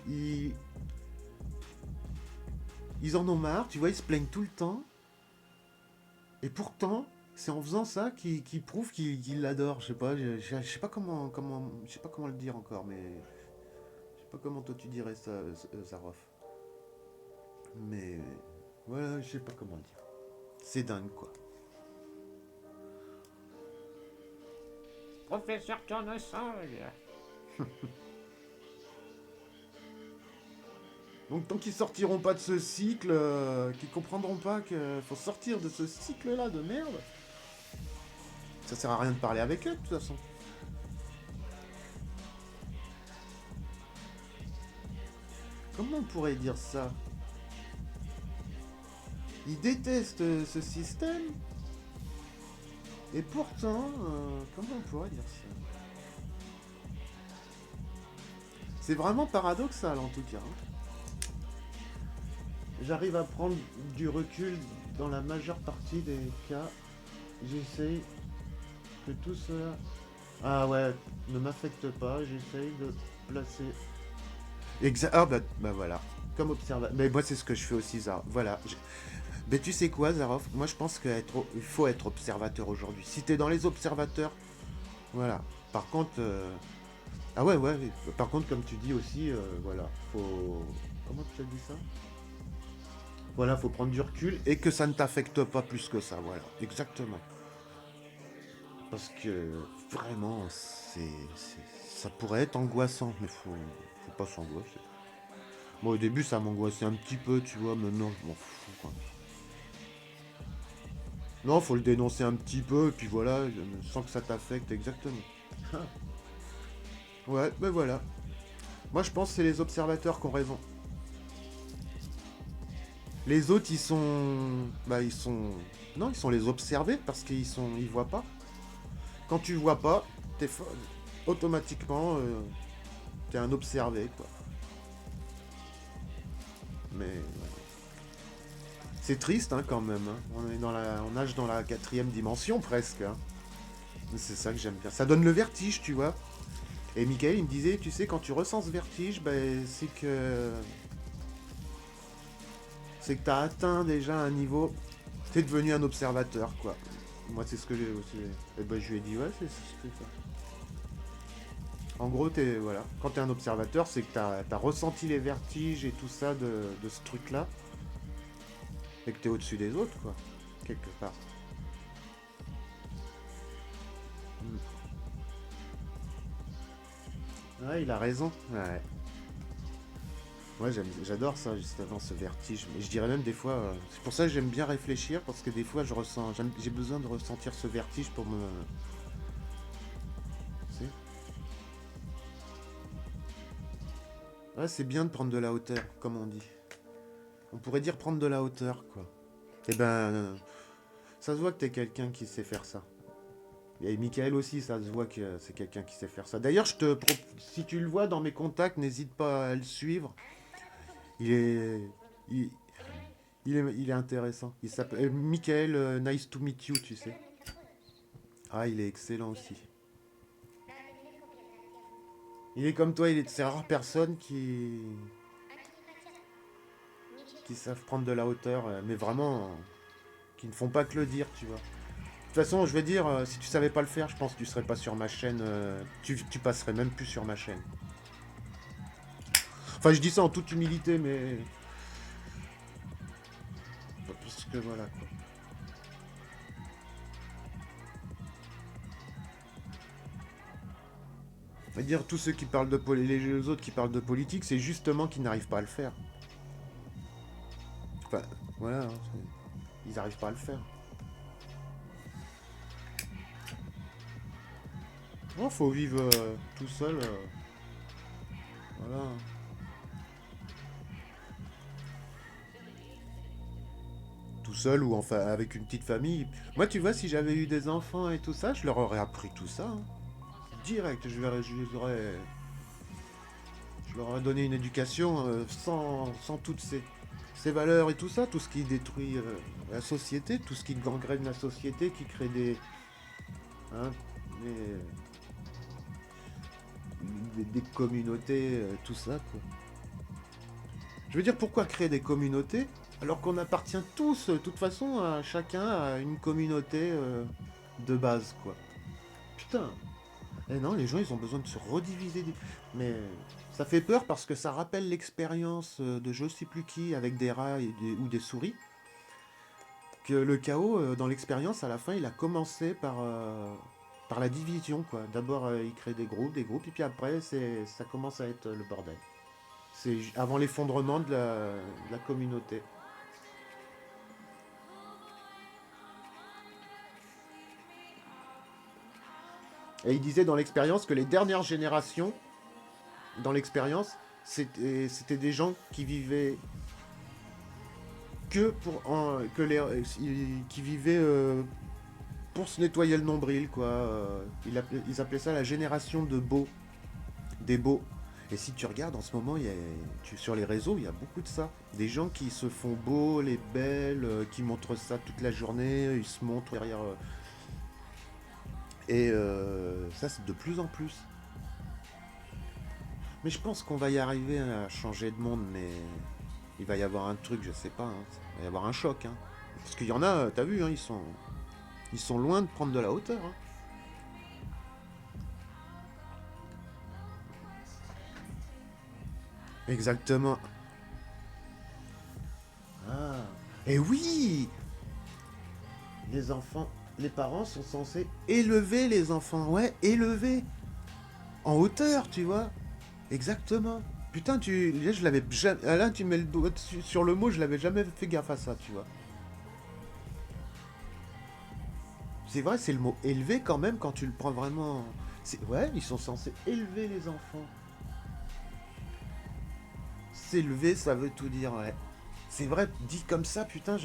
Ils, ils en ont marre, tu vois, ils se plaignent tout le temps. Et pourtant, c'est en faisant ça qu'ils prouvent qu'ils l'adorent. Je sais pas, je sais pas je sais pas comment le dire encore, mais je sais pas comment toi tu dirais ça, Zaroff. Mais voilà, je sais pas comment le dire. C'est dingue, quoi. Professeur Tournesol. Donc tant qu'ils sortiront pas de ce cycle, qu'ils comprendront pas qu'il faut sortir de ce cycle-là de merde, ça sert à rien de parler avec eux de toute façon. Comment on pourrait dire ça? Ils détestent ce système, et pourtant, comment on pourrait dire ça? C'est vraiment paradoxal en tout cas. Hein. J'arrive à prendre du recul dans la majeure partie des cas. J'essaye que tout cela... Ah ouais, ne m'affecte pas, j'essaye de placer... Ah bah voilà, comme observateur. Mais moi c'est ce que je fais aussi, Zara. Voilà. Mais tu sais quoi, Zaroff? Moi je pense qu'il faut être observateur aujourd'hui. Si t'es dans les observateurs, voilà. Par contre... Ah ouais, ouais. Par contre, comme tu dis aussi, voilà, faut... Comment tu as dit ça? Voilà, faut prendre du recul et que ça ne t'affecte pas plus que ça, voilà. Exactement. Parce que vraiment, ça pourrait être angoissant, mais faut pas s'angoisser. Moi, au début, ça m'angoissait un petit peu, tu vois, maintenant, je m'en fous, quoi. Non, faut le dénoncer un petit peu, et puis voilà, sans que ça t'affecte, exactement. Ouais, ben voilà. Moi, je pense que c'est les observateurs qui ont raison. Les autres, ils sont... Bah, ils sont... Non, ils sont les observés, parce ils voient pas. Quand tu vois pas, automatiquement, t'es un observé, quoi. Mais c'est triste, hein, quand même. Hein. On nage dans la quatrième dimension presque. Hein. C'est ça que j'aime bien. Ça donne le vertige, tu vois. Et Michael, il me disait, tu sais, quand tu ressens ce vertige, ben, c'est que c'est que t'as atteint déjà un niveau, t'es devenu un observateur, quoi. Moi, c'est ce que j'ai aussi. Et ben, je lui ai dit, ouais, c'est ça. En gros, voilà. Quand t'es un observateur, c'est que t'as ressenti les vertiges et tout ça de ce truc-là. Et que t'es au-dessus des autres, quoi. Quelque part. Ouais, il a raison. Ouais. Ouais, j'adore ça, justement, ce vertige. Mais je dirais même des fois, c'est pour ça que j'aime bien réfléchir, parce que des fois, j'ai besoin de ressentir ce vertige pour me... Tu sais. Ouais, c'est bien de prendre de la hauteur, comme on dit. On pourrait dire prendre de la hauteur, quoi. Et ben, ça se voit que t'es quelqu'un qui sait faire ça. Et Michael aussi, ça se voit que c'est quelqu'un qui sait faire ça. D'ailleurs, si tu le vois dans mes contacts, n'hésite pas à le suivre. Il est, il, il est intéressant. Il s'appelle Michael, Nice to meet you, tu sais. Ah, il est excellent aussi. Il est comme toi, il est de ces rares personnes qui savent prendre de la hauteur, mais vraiment, qui ne font pas que le dire, tu vois. De toute façon, je veux dire, si tu savais pas le faire, je pense que tu serais pas sur ma chaîne. Tu passerais même plus sur ma chaîne. Enfin, je dis ça en toute humilité, mais. Parce que voilà, quoi. On va dire, tous ceux qui parlent de les autres qui parlent de politique, c'est justement qu'ils n'arrivent pas à le faire. Enfin, voilà, hein, ils n'arrivent pas à le faire. Non, faut vivre tout seul. Voilà. Tout seul ou enfin avec une petite famille. Moi, tu vois, si j'avais eu des enfants et tout ça, je leur aurais appris tout ça, hein. Direct, je leur aurais donné une éducation sans toutes ces valeurs et tout ça, tout ce qui détruit la société, tout ce qui gangrène la société, qui crée hein, des communautés, tout ça, quoi. Je veux dire, pourquoi créer des communautés alors qu'on appartient tous, de toute façon, à chacun à une communauté de base, quoi. Putain. Eh non, les gens, ils ont besoin de se rediviser. Mais ça fait peur parce que ça rappelle l'expérience de je sais plus qui avec des rats ou des souris. Que le chaos, dans l'expérience, à la fin, il a commencé par la division, quoi. D'abord, il crée des groupes, et puis après, ça commence à être le bordel. C'est avant l'effondrement de la communauté. Et il disait dans l'expérience que les dernières générations, dans l'expérience, c'était des gens qui vivaient que pour qui vivaient pour se nettoyer le nombril, quoi. Ils appelaient ça la génération de beaux, des beaux. Et si tu regardes en ce moment, sur les réseaux, il y a beaucoup de ça. Des gens qui se font beaux, les belles, qui montrent ça toute la journée, ils se montrent derrière. Et ça, c'est de plus en plus. Mais je pense qu'on va y arriver à changer de monde, mais il va y avoir un truc, je sais pas, hein. Il va y avoir un choc, hein. Parce qu'il y en a, t'as vu, hein, ils sont loin de prendre de la hauteur, hein. Exactement. Ah. Et oui, les enfants, les parents sont censés élever les enfants, ouais, élever en hauteur, tu vois. Exactement. Putain, là, je l'avais jamais. Là, tu mets le doigt sur le mot, je l'avais jamais fait gaffe à ça, tu vois. C'est vrai, c'est le mot élever quand même quand tu le prends vraiment. Ouais, ils sont censés élever les enfants. S'élever, ça veut tout dire, ouais. C'est vrai, dit comme ça, putain,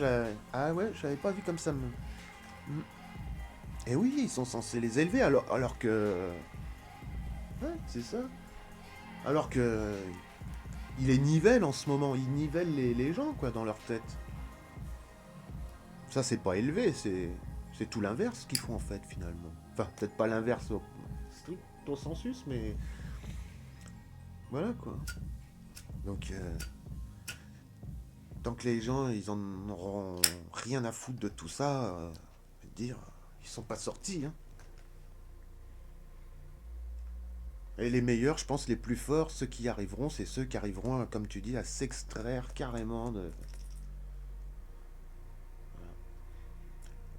ah ouais, j'avais pas vu comme ça. Mm. Et oui, ils sont censés les élever alors que. Ouais, c'est ça. Alors que. Il les nivelle en ce moment, il nivelle les gens, quoi, dans leur tête. Ça, c'est pas élevé, c'est tout l'inverse qu'ils font en fait, finalement. Enfin, peut-être pas l'inverse au stricto sensus, mais. Voilà, quoi. Donc. Tant que les gens, ils en auront rien à foutre de tout ça, je veux dire, ils sont pas sortis, hein. Et les meilleurs, je pense, les plus forts, ceux qui y arriveront, c'est ceux qui arriveront, comme tu dis, à s'extraire carrément de...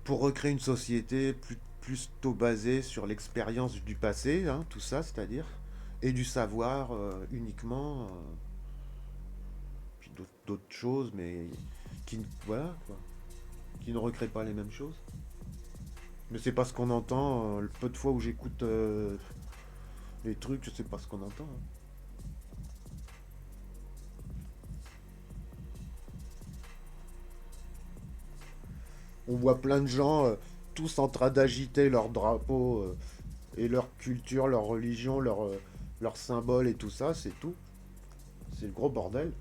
Pour recréer une société plutôt basée sur l'expérience du passé, hein, tout ça, c'est-à-dire, et du savoir uniquement, puis d'autres choses, mais qui, voilà, quoi, qui ne recréent pas les mêmes choses. Mais c'est pas ce qu'on entend, le peu de fois où j'écoute les trucs, je sais pas ce qu'on entend, hein. On voit plein de gens tous en train d'agiter leur drapeau et leur culture, leur religion, leurs symboles et tout ça, c'est tout. C'est le gros bordel.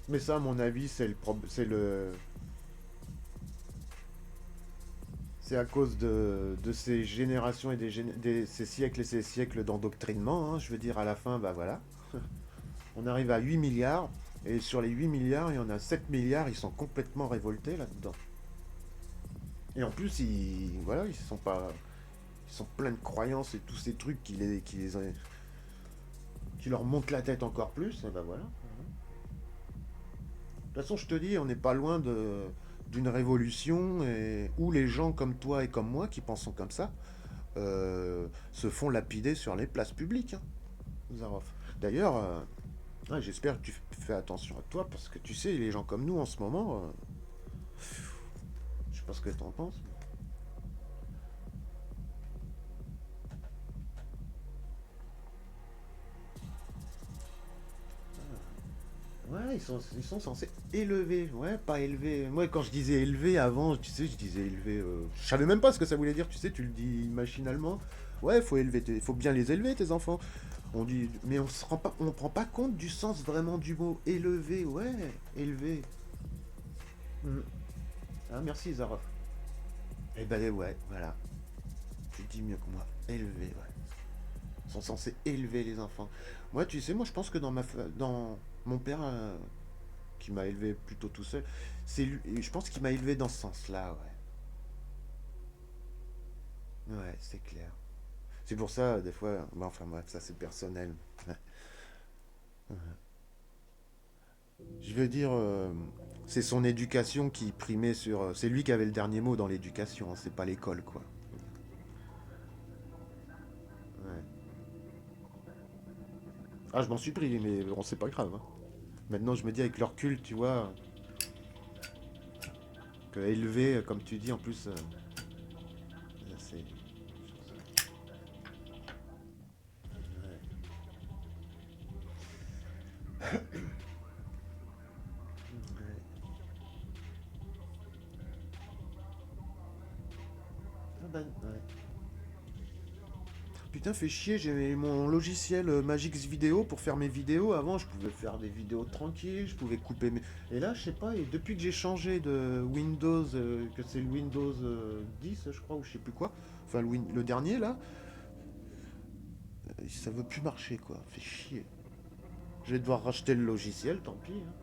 Mais ça, à mon avis, c'est à cause de ces générations et ces siècles et ces siècles d'endoctrinement, hein. Je veux dire, à la fin, bah voilà. On arrive à 8 milliards, et sur les 8 milliards, il y en a 7 milliards, ils sont complètement révoltés là-dedans. Et en plus, voilà, ils sont pas, ils sont pleins de croyances et tous ces trucs qui leur montent la tête encore plus, et ben voilà. De toute façon, je te dis, on n'est pas loin d'une révolution où les gens comme toi et comme moi qui pensons comme ça se font lapider sur les places publiques, hein, Zaroff. D'ailleurs, ouais, j'espère que tu fais attention à toi parce que tu sais, les gens comme nous en ce moment, je sais pas ce que tu en penses. Ouais, ils sont censés élever, ouais, pas élever. Moi, quand je disais élever avant, tu sais, je disais élever. Je savais même pas ce que ça voulait dire, tu sais, tu le dis machinalement. Ouais, faut bien les élever, tes enfants. On dit, mais on prend pas compte du sens vraiment du mot élever, ouais, élever. Mm. Ah, merci, Zaroff. Eh ben, ouais, voilà. Tu dis mieux que moi. Élever, ouais. Ils sont censés élever les enfants. Moi, tu sais, moi, je pense que dans mon père, qui m'a élevé plutôt tout seul. Je pense qu'il m'a élevé dans ce sens-là, ouais. Ouais, c'est clair. C'est pour ça, des fois, bah, enfin bref, ça c'est personnel. Je veux dire, c'est son éducation qui primait sur. C'est lui qui avait le dernier mot dans l'éducation, hein, c'est pas l'école, quoi. Ouais. Ah, je m'en suis pris, mais bon, c'est pas grave, hein. Maintenant, je me dis avec leur culte, tu vois, que élevé, comme tu dis, en plus, c'est. Ouais. Ah ben, ouais. Putain, fait chier, j'ai mon logiciel Magix Vidéo pour faire mes vidéos. Avant, je pouvais faire des vidéos tranquilles, je pouvais couper mes... Et là, je sais pas, et depuis que j'ai changé de Windows, que c'est le Windows 10, je crois, ou je sais plus quoi, enfin le dernier, là, ça veut plus marcher, quoi. Fait chier. Je vais devoir racheter le logiciel, tant pis, hein.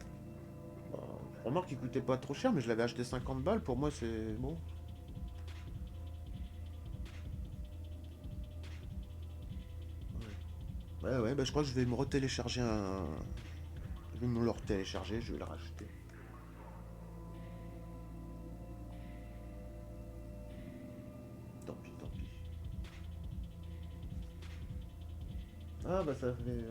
Bah, remarque qu'il coûtait pas trop cher, mais je l'avais acheté 50 balles, pour moi, c'est bon. Ouais, ouais, bah, je crois que je vais me retélécharger un... Je vais me le retélécharger, je vais le racheter. Tant pis, tant pis. Ah bah ça fait...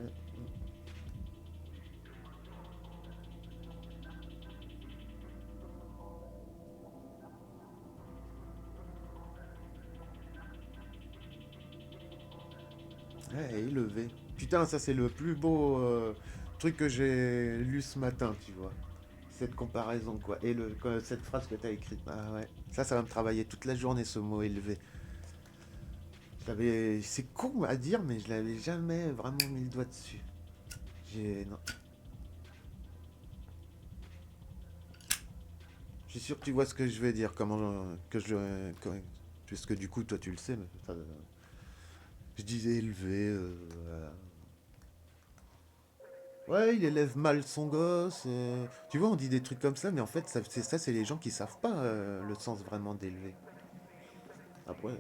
Ouais, élevé. Putain, ça c'est le plus beau truc que j'ai lu ce matin, tu vois. Cette comparaison, quoi. Cette phrase que t'as écrite. Ah ouais. Ça va me travailler toute la journée, ce mot élevé. C'est con à dire, mais je l'avais jamais vraiment mis le doigt dessus. Non. Je suis sûr que tu vois ce que je veux dire, puisque du coup, toi tu le sais, mais je disais élevé, voilà. Ouais, il élève mal son gosse. Tu vois, on dit des trucs comme ça, mais en fait, c'est les gens qui savent pas le sens vraiment d'élever. Après,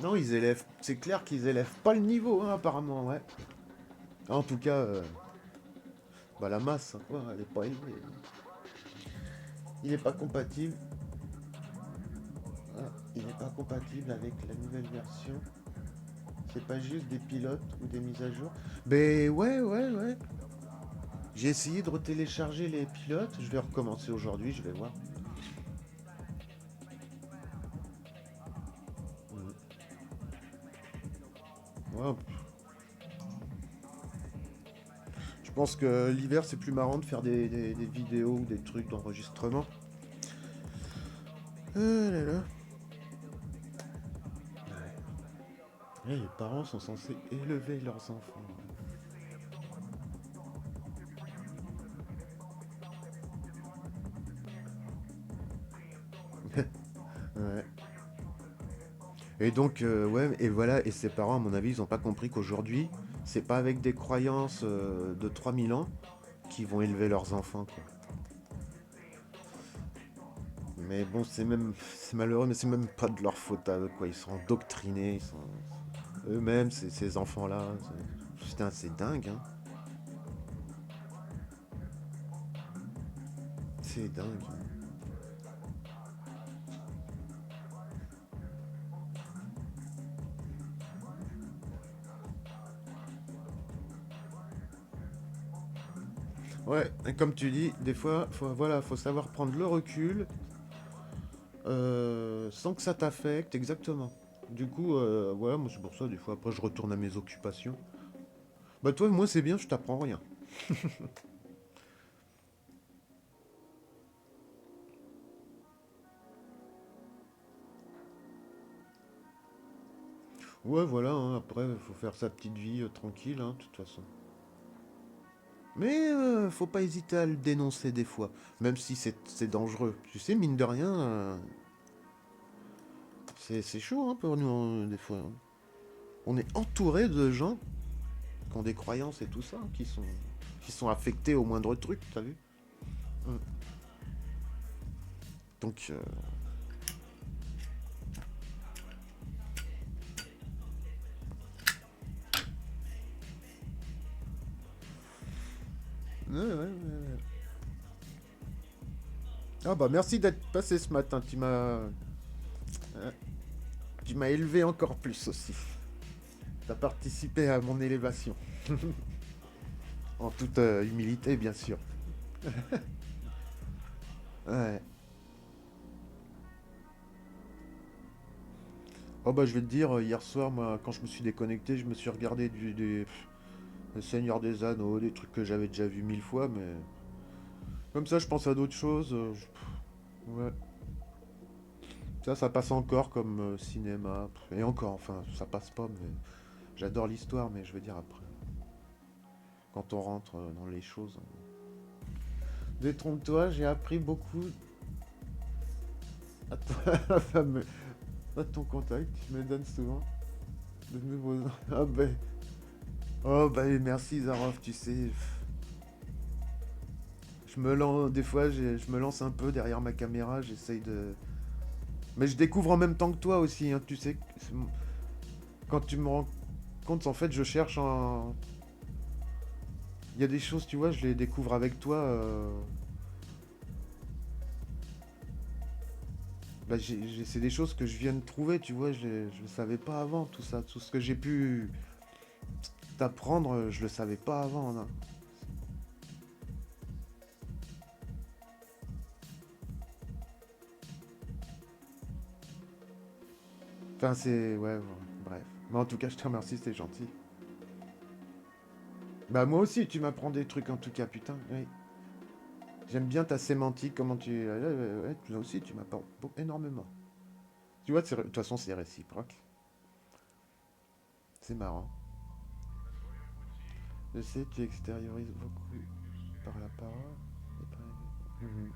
non, ils élèvent. C'est clair qu'ils élèvent pas le niveau, hein, apparemment, ouais. En tout cas, bah la masse, hein, quoi, elle est pas élevée. Il est pas compatible. Ah, il n'est pas compatible avec la nouvelle version. C'est pas juste des pilotes ou des mises à jour. Ben ouais, ouais, ouais. J'ai essayé de retélécharger les pilotes. Je vais recommencer aujourd'hui, je vais voir. Mm. Ouais, je pense que l'hiver c'est plus marrant de faire des vidéos ou des trucs d'enregistrement. Là là. Ouais, les parents sont censés élever leurs enfants. Ouais. Et donc, ouais, et voilà, et ses parents, à mon avis, ils ont pas compris qu'aujourd'hui, c'est pas avec des croyances de 3000 ans qu'ils vont élever leurs enfants, quoi. Mais bon, c'est malheureux, mais c'est même pas de leur faute à eux, quoi. Ils sont endoctrinés, ils sont eux-mêmes, ces enfants-là. Putain, c'est dingue, hein. C'est dingue. Ouais, et comme tu dis, des fois, voilà, faut savoir prendre le recul sans que ça t'affecte, exactement. Du coup, voilà, moi c'est pour ça, des fois, après je retourne à mes occupations. Bah toi, moi c'est bien, je t'apprends rien. Ouais, voilà, hein, après, faut faire sa petite vie tranquille, hein, de toute façon. Mais faut pas hésiter à le dénoncer des fois, même si c'est dangereux. Tu sais, mine de rien, c'est chaud hein, pour nous, hein, des fois, hein. On est entouré de gens qui ont des croyances et tout ça, hein, qui sont affectés au moindre truc, t'as vu? Mm. Donc, ouais, ouais, ouais. Ah bah merci d'être passé ce matin, tu m'as élevé encore plus aussi. T'as participé à mon élévation. En toute humilité, bien sûr. Ouais. Oh bah je vais te dire, hier soir, moi, quand je me suis déconnecté, je me suis regardé le Seigneur des Anneaux, des trucs que j'avais déjà vu 1000 fois, mais comme ça, je pense à d'autres choses. Ouais. Ça passe encore comme cinéma. Et encore, enfin, ça passe pas, mais j'adore l'histoire, mais je veux dire après, quand on rentre dans les choses. Détrompe-toi, j'ai appris beaucoup à toi, à ton contact, tu me donnes souvent de nouveaux. Ah ben, oh ben merci Zarov, tu sais. Je me lance, des fois, je me lance un peu derrière ma caméra, j'essaye de. Mais je découvre en même temps que toi aussi, hein, tu sais. Quand tu me rends compte, en fait, je cherche un. Il y a des choses, tu vois, je les découvre avec toi. Bah, c'est des choses que je viens de trouver, tu vois, je le savais pas avant, tout ça. Tout ce que j'ai pu t'apprendre, je le savais pas avant, non. Enfin, c'est. Ouais, ouais, bref. Mais en tout cas, je te remercie, c'était gentil. Bah, moi aussi, tu m'apprends des trucs, en tout cas, putain, oui. J'aime bien ta sémantique, comment tu. Ouais, ouais, ouais, toi aussi, tu m'apportes énormément. Tu vois, de toute façon, c'est réciproque. C'est marrant. Je sais, tu extériorises beaucoup par la parole. Et par... Mhm.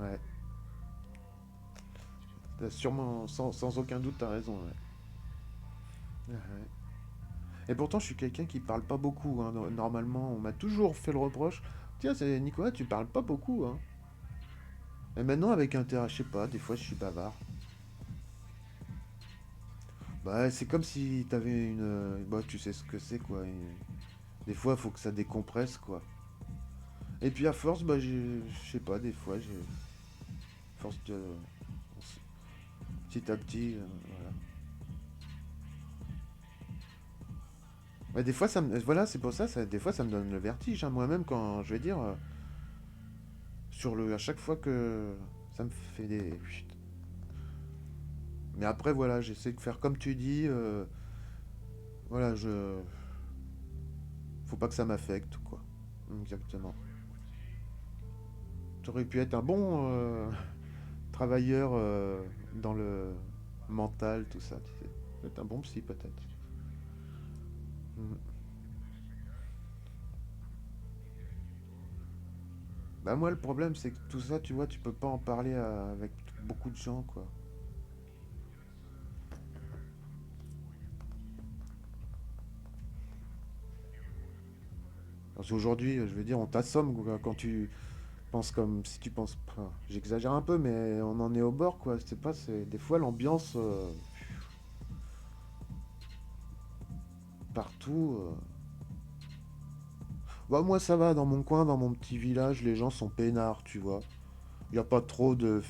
Ouais. T'as sûrement, sans aucun doute, t'as raison, ouais. Ouais, ouais. Et pourtant, je suis quelqu'un qui parle pas beaucoup, hein. Normalement, on m'a toujours fait le reproche. Tiens, c'est Nicolas, tu parles pas beaucoup, hein. Et maintenant, avec je sais pas, des fois, je suis bavard. Bah, c'est comme si t'avais une. Bah, tu sais ce que c'est, quoi. Des fois, il faut que ça décompresse, quoi. Et puis, à force, bah, je sais pas, des fois, j'ai. Force de. Petit à petit, voilà. Mais des fois, voilà, c'est pour ça, des fois, ça me donne le vertige, hein. Moi-même, quand je vais dire. À chaque fois que. Ça me fait des. Mais après, voilà, j'essaie de faire comme tu dis. Voilà, je. Faut pas que ça m'affecte, quoi. Exactement. Tu aurais pu être un bon travailleur dans le mental, tout ça, tu sais. Peut-être un bon psy, peut-être. Mm. Bah, moi, le problème, c'est que tout ça, tu vois, tu peux pas en parler avec beaucoup de gens, quoi. Parce qu'aujourd'hui, je veux dire, on t'assomme quoi, quand tu penses comme. Si tu penses. Enfin, j'exagère un peu, mais on en est au bord, quoi. Je sais pas, c'est. Des fois, l'ambiance partout. Bah, moi, ça va, dans mon coin, dans mon petit village, les gens sont peinards, tu vois. Il n'y a pas trop de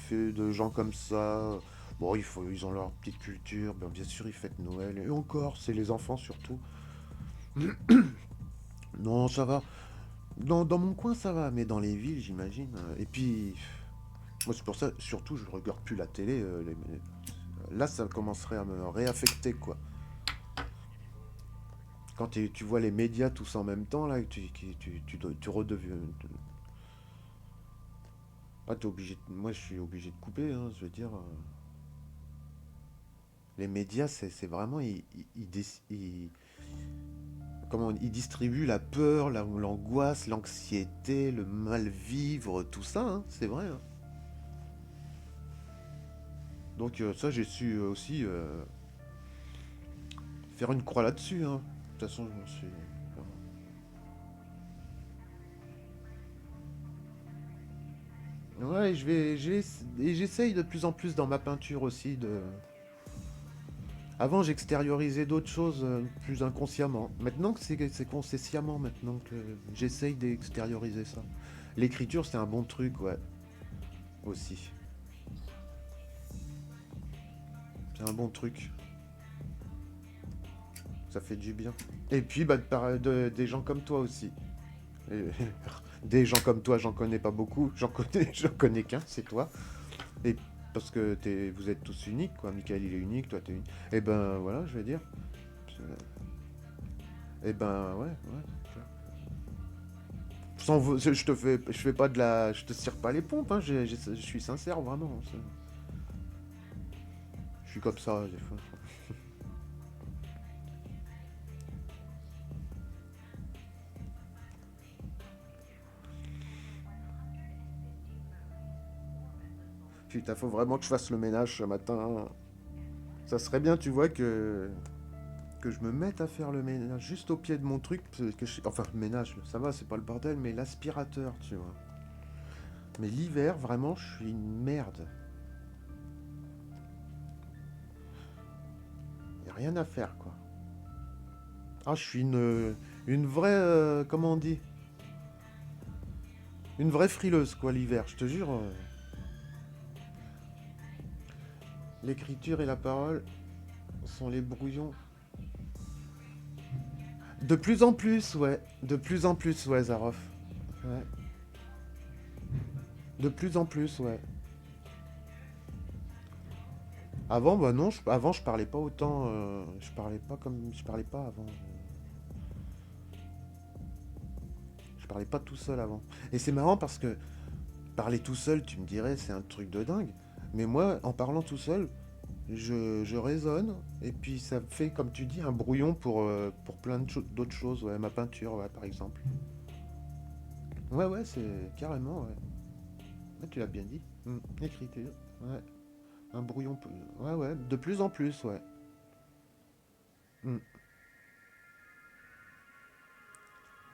gens comme ça. Bon, ils ont leur petite culture. Bien sûr, ils fêtent Noël. Et encore, c'est les enfants surtout. Non, ça va. Dans mon coin, ça va. Mais dans les villes, j'imagine. Et puis, moi, c'est pour ça, surtout, je ne regarde plus la télé. Là, ça commencerait à me réaffecter, quoi. Quand tu vois les médias tous en même temps, là, tu redeviens. Ah, moi, je suis obligé de couper, hein, je veux dire. Les médias, c'est vraiment. Ils distribuent la peur, l'angoisse, l'anxiété, le mal-vivre, tout ça, hein, c'est vrai, hein. Donc, ça, j'ai su aussi faire une croix là-dessus, hein. De toute façon, je me suis. Ouais, et j'essaye de plus en plus dans ma peinture aussi de. Avant, j'extériorisais d'autres choses plus inconsciemment. Maintenant que c'est consciemment maintenant que j'essaye d'extérioriser ça. L'écriture, c'est un bon truc, ouais, aussi. C'est un bon truc. Ça fait du bien. Et puis, bah, des gens comme toi aussi. Et- des gens comme toi, j'en connais pas beaucoup. J'en connais qu'un, c'est toi. Et parce que vous êtes tous uniques, quoi. Michael, il est unique, toi, t'es unique. Et ben, voilà, je vais dire. Et ben, ouais, ouais. Je fais pas de la, je te tire pas les pompes, hein. Je suis sincère, vraiment. Je suis comme ça, des fois. Putain, faut vraiment que je fasse le ménage ce matin. Ça serait bien, tu vois, que je me mette à faire le ménage juste au pied de mon truc. Enfin, le ménage, ça va, c'est pas le bordel, mais l'aspirateur, tu vois. Mais l'hiver, vraiment, je suis une merde. Y a rien à faire, quoi. Ah, je suis une vraie, comment on dit? Une vraie frileuse, quoi, l'hiver, je te jure. L'écriture et la parole sont les brouillons. De plus en plus, ouais. De plus en plus, ouais, Zaroff. Ouais. De plus en plus, ouais. Avant, bah non, avant je parlais pas autant. Je parlais pas comme. Je parlais pas avant. Je parlais pas tout seul avant. Et c'est marrant parce que parler tout seul, tu me dirais, c'est un truc de dingue. Mais moi, en parlant tout seul, je raisonne. Et puis ça fait, comme tu dis, un brouillon pour plein d'autres choses. Ouais, ma peinture, ouais, par exemple. Ouais, ouais, c'est carrément, ouais. Ouais, tu l'as bien dit. Écriture, ouais. Un brouillon... Ouais, ouais, de plus en plus, ouais. Hmm.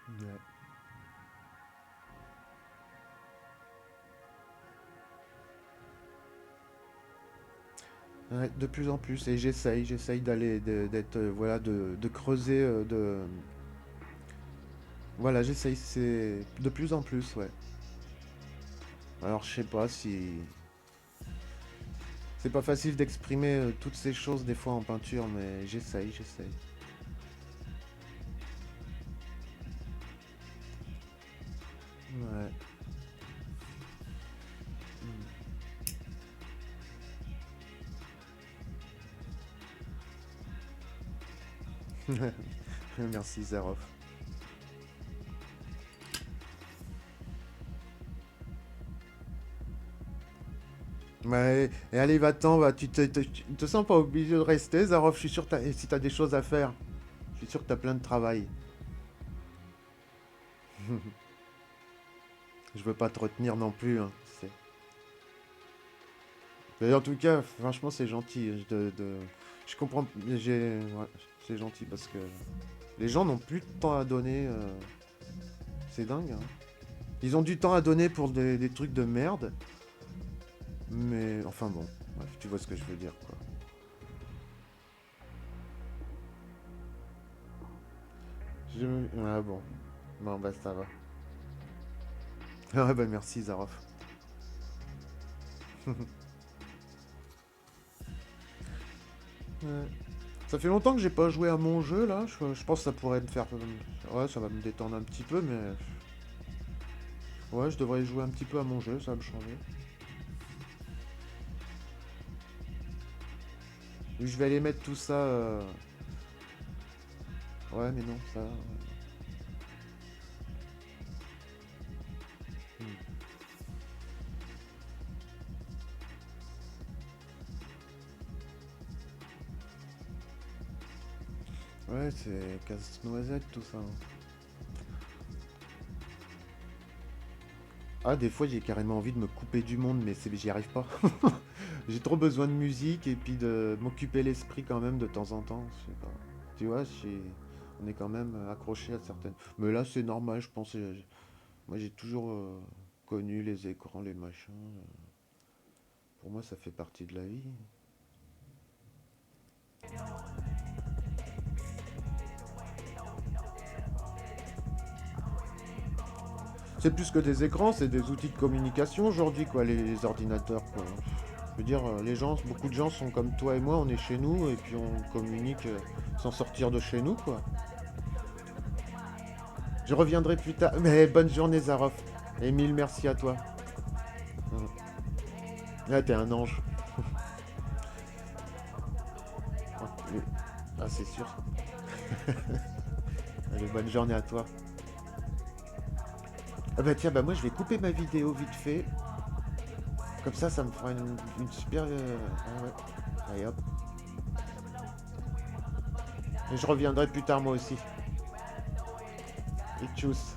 Ouais. Ouais, de plus en plus. Et j'essaye d'aller, d'être, voilà, de creuser, Voilà, j'essaye, c'est de plus en plus, ouais. Alors, je sais pas si... C'est pas facile d'exprimer toutes ces choses des fois en peinture, mais j'essaye. Ouais. Merci, Zaroff. Ouais, et allez, va-t'en, va, tu te sens pas obligé de rester, Zaroff, je suis sûr, et si t'as des choses à faire, je suis sûr que t'as plein de travail. Je veux pas te retenir non plus, hein, c'est- Mais en tout cas, franchement, c'est gentil. Je comprends. Ouais, c'est gentil parce que les gens n'ont plus de temps à donner. C'est dingue, hein. Ils ont du temps à donner pour des trucs de merde. Mais enfin bon, bref, tu vois ce que je veux dire, quoi. Ah bon. Bon, bah ça va. Ah bah merci, Zaroff. Ouais. Ça fait longtemps que j'ai pas joué à mon jeu là. Je pense que ça pourrait me faire. Ouais, ça va me détendre un petit peu, mais. Ouais, je devrais jouer un petit peu à mon jeu, ça va me changer. Je vais aller mettre tout ça. Ouais, mais non, ça. Hmm. Ouais, c'est casse-noisette tout ça, hein. Ah, des fois j'ai carrément envie de me couper du monde, mais j'y arrive pas. J'ai trop besoin de musique et puis de m'occuper l'esprit quand même de temps en temps. Je sais pas. Tu vois, on est quand même accroché à certaines. Mais là, c'est normal, je pense. Moi, j'ai toujours connu les écrans, les machins. Pour moi, ça fait partie de la vie. C'est plus que des écrans, c'est des outils de communication aujourd'hui, quoi, les ordinateurs, quoi. Je veux dire, beaucoup de gens sont comme toi et moi, on est chez nous et puis on communique sans sortir de chez nous, quoi. Je reviendrai plus tard. Mais bonne journée, Zaroff. Et mille merci à toi. Ah, t'es un ange. Ah, c'est sûr. Allez, bonne journée à toi. Ah bah tiens, bah moi je vais couper ma vidéo vite fait. Comme ça me fera une super... Ah ouais. Allez hop. Et je reviendrai plus tard moi aussi. Et tchuss.